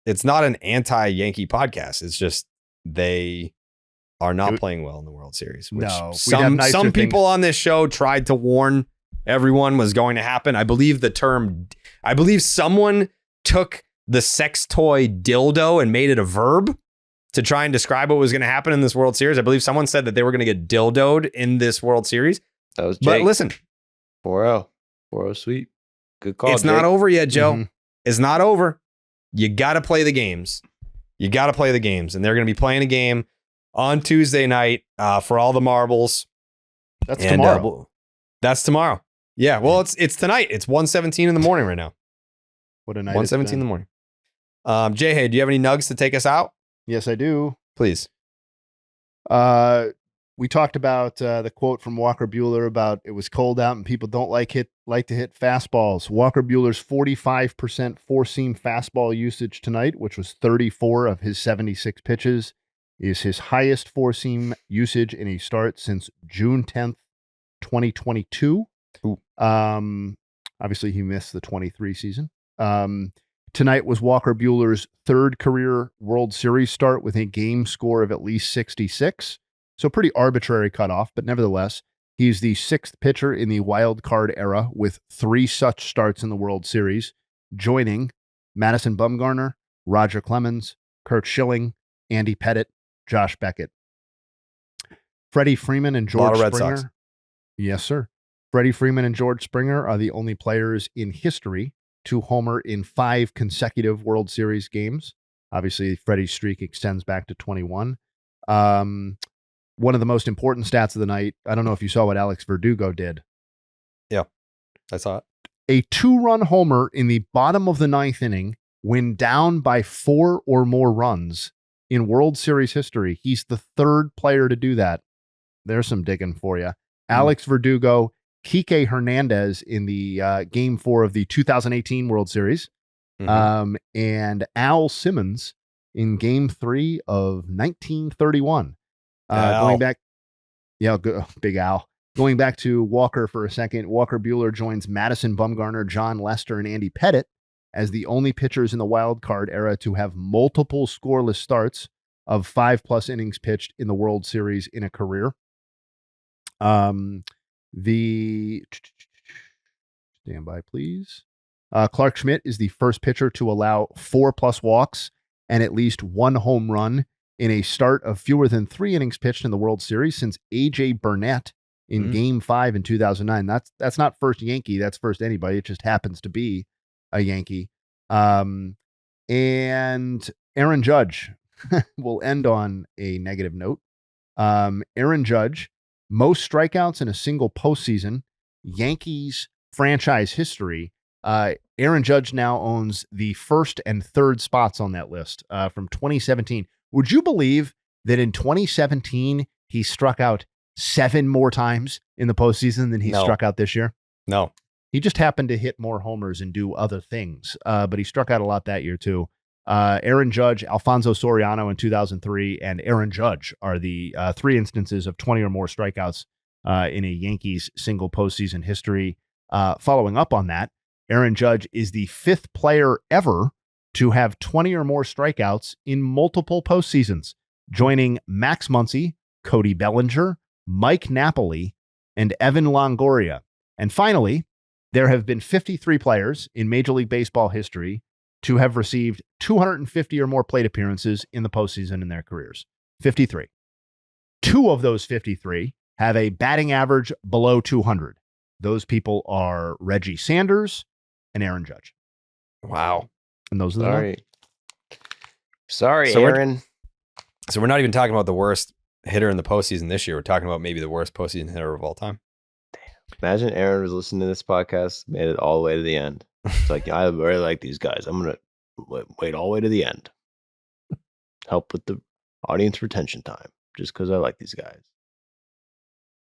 it's not an anti-Yankee podcast. It's just they are not playing well in the World Series. Which No, we'd have nicer some people things. on this show tried to warn everyone was going to happen. I believe someone took the sex toy dildo and made it a verb to try and describe what was going to happen in this World Series. I believe someone said that they were going to get dildoed in this World Series. That was But Jake. listen, 4-0. 4-0 sweep. Good call. It's not Jake. over yet, Joe. Mhm. It's not over. You got to play the games. You got to play the games. And they're going to be playing a game on Tuesday night for all the marbles. That's And, tomorrow. that's tomorrow. Yeah. Well, it's tonight. It's 1:17 in the morning right now. What a night. 1:17 in the morning. Jay, hey, do you have any nugs to take us out? Yes, I do. Please. We talked about the quote from Walker Buehler about it was cold out and people don't like to hit fastballs. Walker Buehler's 45% four-seam fastball usage tonight, which was 34 of his 76 pitches, is his highest four-seam usage in a start since June 10th, 2022. Ooh. Obviously, he missed the 23 season. Tonight was Walker Buehler's third career World Series start with a game score of at least 66. So pretty arbitrary cutoff, but nevertheless, he's the sixth pitcher in the wild card era with 3 such starts in the World Series, joining Madison Bumgarner, Roger Clemens, Kurt Schilling, Andy Pettitte, Josh Beckett. Freddie Freeman and A lot George of Red Springer. Sox. Yes, sir. Freddie Freeman and George Springer are the only players in history to homer in 5 consecutive World Series games. Obviously, Freddie's streak extends back to 21. One of the most important stats of the night, I don't know if you saw what Alex Verdugo did. I saw it. A 2-run homer in the bottom of the 9th inning when down by 4 or more runs in World Series history. He's the third player to do that. There's some digging for you. Alex Verdugo, Kike Hernandez in the Game 4 of the 2018 World Series, Mhm. and Al Simmons in Game 3 of 1931. Al. Going back, Big Al. Going back to Walker for a second, Walker Buehler joins Madison Bumgarner, John Lester, and Andy Pettitte as the only pitchers in the wild card era to have multiple scoreless starts of 5+ innings pitched in the World Series in a career. Stand by, please. Clark Schmidt is the first pitcher to allow 4+ walks and at least 1 home run in a start of fewer than 3 innings pitched in the World Series since A.J. Burnett in Game 5 in 2009. That's not first Yankee. That's first anybody. It just happens to be a Yankee. And Aaron Judge will end on a negative note. Aaron Judge, most strikeouts in a single postseason, Yankees franchise history. Aaron Judge now owns the first and third spots on that list from 2017. Would you believe that in 2017, he struck out 7 more times in the postseason than he struck out this year? No. He just happened to hit more homers and do other things, but he struck out a lot that year too. Aaron Judge, Alfonso Soriano in 2003, and Aaron Judge are the 3 instances of 20 or more strikeouts in a Yankees single postseason history. Following up on that, Aaron Judge is the 5th player ever to have 20 or more strikeouts in multiple postseasons, joining Max Muncy, Cody Bellinger, Mike Napoli, and Evan Longoria. And finally, there have been 53 players in Major League Baseball history to have received 250 or more plate appearances in the postseason in their careers. 53. 2 of those 53 have a batting average below 200. Those people are Reggie Sanders and Aaron Judge. Wow. And those are the numbers. Sorry, So we're- Aaron. So we're not even talking about the worst hitter in the postseason this year. We're talking about maybe the worst postseason hitter of all time. Imagine Aaron was listening to this podcast, made it all the way to the end. It's like, I really like these guys. I'm going to wait all the way to the end. Help with the audience retention time, just because I like these guys.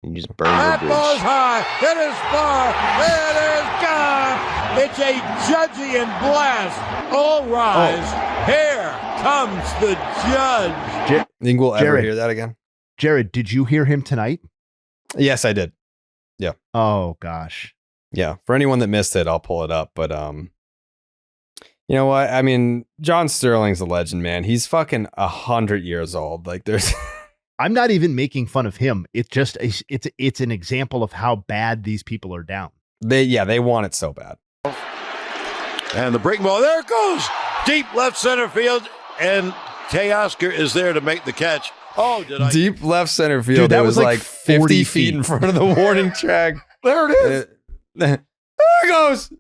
You just burn That the ball's bridge. high. It is far. It is gone. It's a Judgian blast. All rise. Here comes the judge. Think we'll ever Jared. hear that again? Jared, did you hear him tonight? Yes, I did. Oh, gosh. Yeah. For anyone that missed it, I'll pull it up. But you know what? I mean, John Sterling's a legend, man. He's fucking 100 years old. Like there's I'm not even making fun of him. It's just it's an example of how bad these people are down. they want it so bad. And the breaking ball. There it goes. Deep left center field. And Teoscar is there to make the catch. Oh, did I? Deep left center field. Dude, that it was was like like 50 40 feet in front of the warning track. There it is. There it goes.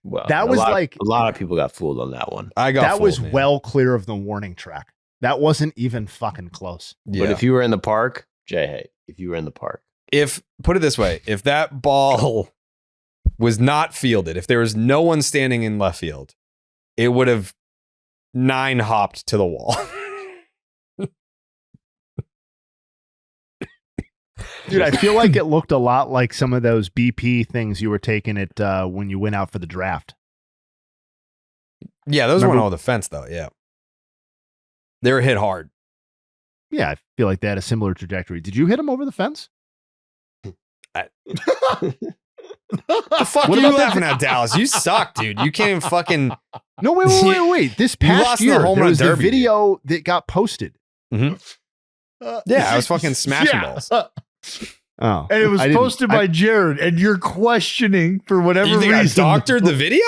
Well, That was like a lot of people got fooled on that one. I got that fooled, was man. well clear of the warning track. That wasn't even fucking close. Yeah. But if you were in the park, if you were in the park, Put it this way, if that ball was not fielded, if there was no one standing in left field, it would have 9-hopped to the wall. Dude, I feel like it looked a lot like some of those BP things you were taking it when you went out for the draft. Yeah, those Remember- weren't over the fence, though. Yeah. They were hit hard. Yeah, I feel like they had a similar trajectory. Did you hit them over the fence? The fuck What are you about laughing at, Dallas? You suck, dude. You can't even fucking... No, wait. This past lost in the year, home there run was the derby. video that got posted. Yeah, I was fucking smashing balls. Oh, And it was posted by Jared, and you're questioning for whatever You think reason. I doctored the video?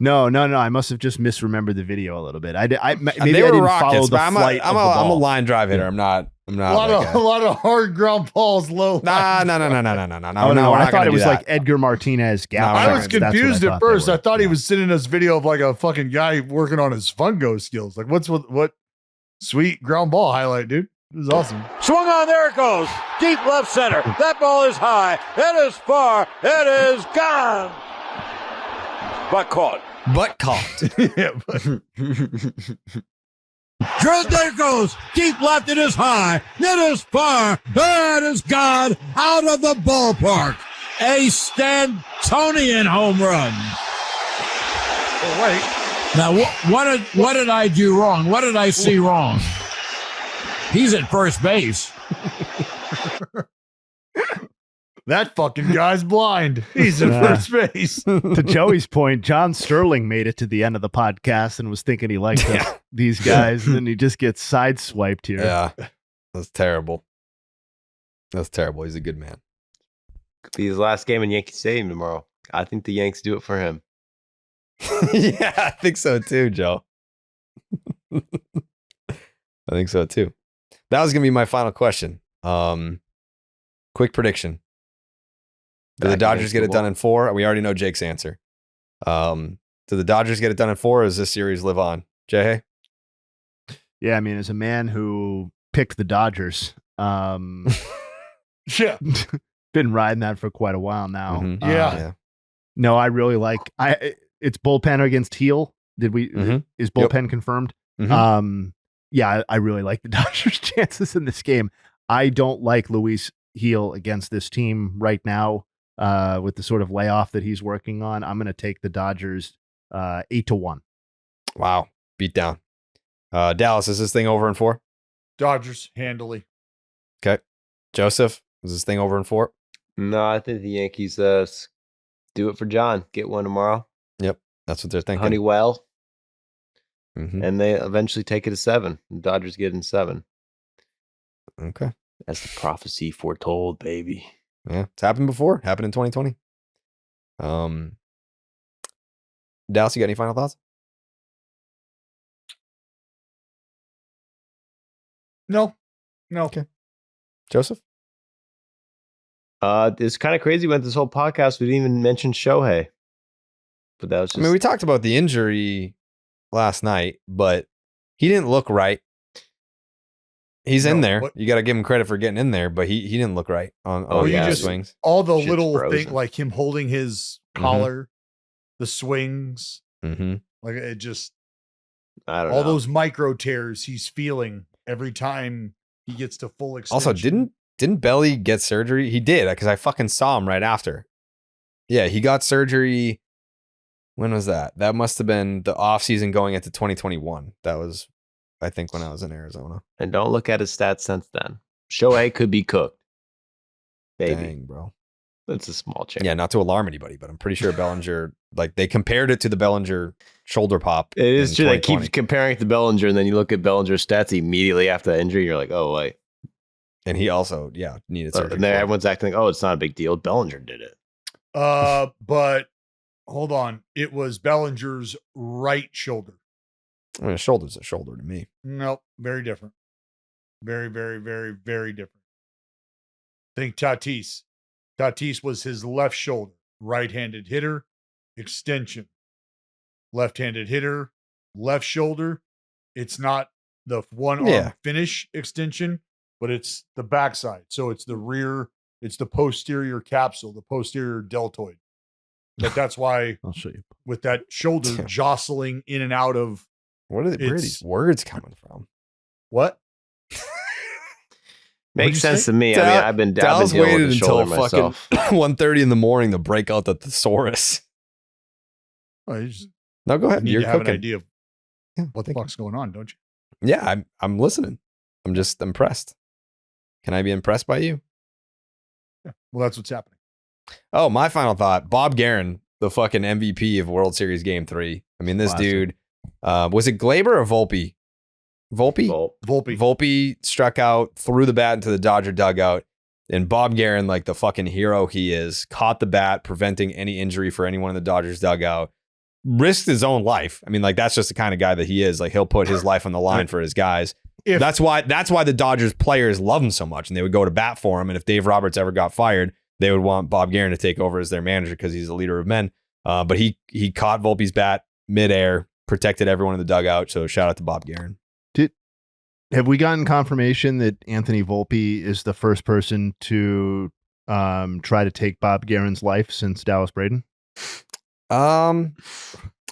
No. I must have just misremembered the video a little bit. Maybe They I were didn't follow rockets, the but flight I'm of the a ball. line drive hitter. I'm not a that guy. lot of hard ground balls, low. Oh, No. no, we're I not thought gonna it was do like that. Edgar Martinez gap. No, I was drives. That's what confused I at thought they first. were. I thought he Yeah. was sending us video of like a fucking guy working on his fungo skills. Like, what sweet ground ball highlight, dude. It was awesome. Swung on, there it goes. Deep left center. That ball is high. It is far. It is gone. But caught. But caught. Yeah, but There it goes. Deep left. It is high. It is far. It is gone. Out of the ballpark. A Stantonian home run. wait. Now, what did I do wrong? What did I see wrong? He's at first base. That fucking guy's blind. He's in Yeah. first base. To Joey's point, John Sterling made it to the end of the podcast and was thinking he liked these guys, and then he just gets sideswiped here. Yeah. That's terrible. That's terrible. He's a good man. could be his last game in Yankee Stadium tomorrow. I think the Yanks do it for him. Yeah, I think so too, Joe. I think so too. That was gonna be my final question. Quick prediction. Do the Back Dodgers against get the it done wall. in 4? We already know Jake's answer. Do the Dodgers get it done in 4, or does this series live on? Jay? Yeah, I mean, as a man who picked the Dodgers, Yeah. been riding that for quite a while now. Mhm. Yeah. No, I really like. It's bullpen against heel. Did we? Mhm. Is bullpen confirmed? Mhm. Yeah, I really like the Dodgers' chances in this game. I don't like Luis Heel against this team right now. With the sort of layoff that he's working on, I'm going to take the Dodgers 8-1. Wow. Beat down. Dallas, is this thing over in 4? Dodgers handily. Okay. Joseph, is this thing over in 4? No, I think the Yankees do it for John. Get one tomorrow. Yep. That's what they're thinking. Honeywell. Mhm. And they eventually take it to 7. The Dodgers get in 7. Okay. That's the prophecy foretold, baby. Yeah. It's happened before. Happened in 2020. Dallas, you got any final thoughts? No. Okay. Joseph? It's kind of crazy. Went this whole podcast. We didn't even mention Shohei. But that was just. I mean, we talked about the injury last night, but he didn't look right. He's in No, there. what- You got to give him credit for getting in there, but he didn't look right on Oh, the yeah. swings. All the Shit's little frozen. thing, like him holding his collar, the swings, Mm-hmm. like it just I don't all know. those micro tears he's feeling every time he gets to full extension. Also, didn't Belly get surgery? He did, because I fucking saw him right after. Yeah, he got surgery. When was that? That must have been the off season going into 2021. That was, I think, when I was in Arizona. And don't look at his stats since then. Shohei could be cooked. Baby. Dang, bro. That's a small chance. Yeah, not to alarm anybody, but I'm pretty sure Bellinger, like they compared it to the Bellinger shoulder pop. It is in true. They 2020. keep comparing it to Bellinger, and then you look at Bellinger's stats immediately after that injury. You're like, oh, wait. And he also, needed surgery. And then for it. everyone's acting like, oh, it's not a big deal. Bellinger did it. But hold on. It was Bellinger's right shoulder. I mean, a shoulder's a shoulder to me. Nope. Very different. Very, very, very, very different. Think Tatis. Tatis was his left shoulder, right-handed hitter. extension. Left-handed hitter, left shoulder. It's not the one-arm finish extension, but it's the backside. So it's the rear, it's the posterior capsule, the posterior deltoid. That's why I'll show you. With that shoulder jostling in and out of. Where are these words coming from? What? Makes sense to me. I mean, I've been Dallas dealing waited with the until shoulder myself. 1:30 in the morning to break out the thesaurus. No, go ahead. You You're have cooking. an idea of what the fuck's going on, don't you? Yeah, I'm listening. I'm just impressed. Can I be impressed by you? Yeah. Well, that's what's happening. Oh, my final thought. Bob Guerin, the fucking MVP of World Series Game 3. I mean, this dude, was it Glaber or Volpe? Volpe? Volpe struck out, threw the bat into the Dodger dugout, and Bob Guerin, like the fucking hero he is, caught the bat, preventing any injury for anyone in the Dodgers dugout, risked his own life. I mean, like, that's just the kind of guy that he is. Like, he'll put his life on the line for his guys. That's why the Dodgers players love him so much, and they would go to bat for him. And if Dave Roberts ever got fired, they would want Bob Guerin to take over as their manager because he's a leader of men. But he caught Volpe's bat midair, protected everyone in the dugout. So shout out to Bob Guerin. Have we gotten confirmation that Anthony Volpe is the first person to try to take Bob Guerin's life since Dallas Braden? I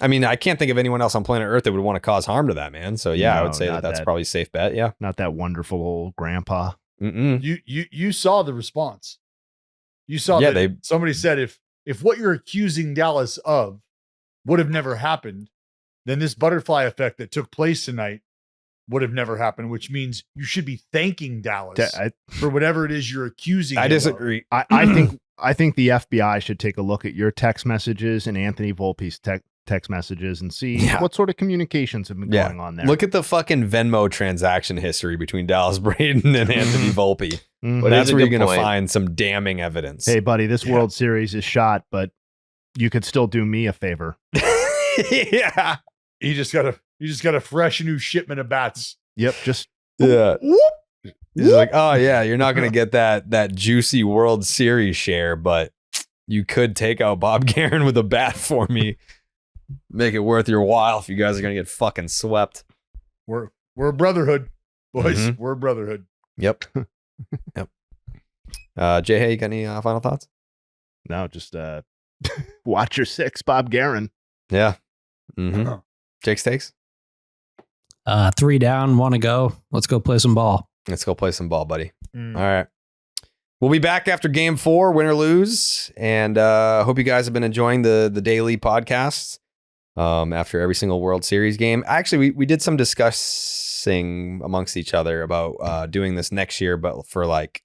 mean, I can't think of anyone else on planet Earth that would want to cause harm to that man. So yeah, No, I would say that's probably a safe bet. Yeah, not that wonderful old grandpa. You saw the response. You saw that somebody said if what you're accusing Dallas of would have never happened, then this butterfly effect that took place tonight would have never happened, which means you should be thanking Dallas for whatever it is you're accusing. I disagree. I think the FBI should take a look at your text messages and Anthony Volpe's text messages and see what sort of communications have been going on there. Look at the fucking Venmo transaction history between Dallas Braden and Anthony Volpe. That's where you're going to find some damning evidence. Hey, buddy, this World Series is shot, but you could still do me a favor. Yeah. You just got a fresh new shipment of bats. Yep. Just He's like, oh yeah, you're not going to get that juicy World Series share, but you could take out Bob Guerin with a bat for me. Make it worth your while if you guys are going to get fucking swept. We're a brotherhood, boys. Mm-hmm. We're a brotherhood. Yep. Yep. Jay, you got any final thoughts? No, just watch your six, Bob Guerin. Yeah. Mm-hmm. Jake's takes? 3 down, 1 to go. Let's go play some ball. Let's go play some ball, buddy. All right. We'll be back after game 4, win or lose. And hope you guys have been enjoying the daily podcasts after every single World Series game. Actually, we did some discussing amongst each other about doing this next year, but for like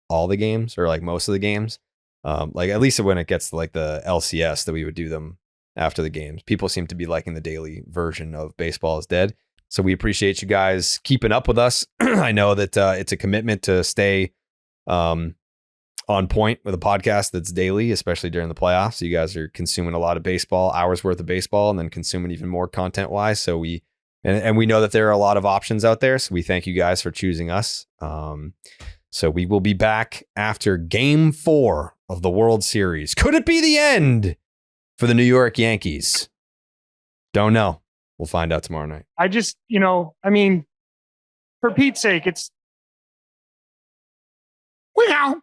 all the games or like most of the games. Like at least when it gets to like the LCS that we would do them after the games. People seem to be liking the daily version of Baseball is Dead. So we appreciate you guys keeping up with us. I know that it's a commitment to stay on point with a podcast that's daily, especially during the playoffs. You guys are consuming a lot of baseball, hours worth of baseball, and then consuming even more content wise. So we know that there are a lot of options out there. So we thank you guys for choosing us. So we will be back after game 4 of the World Series. Could it be the end for the New York Yankees? Don't know. We'll find out tomorrow night. I just, I mean, for Pete's sake, it's. Wow.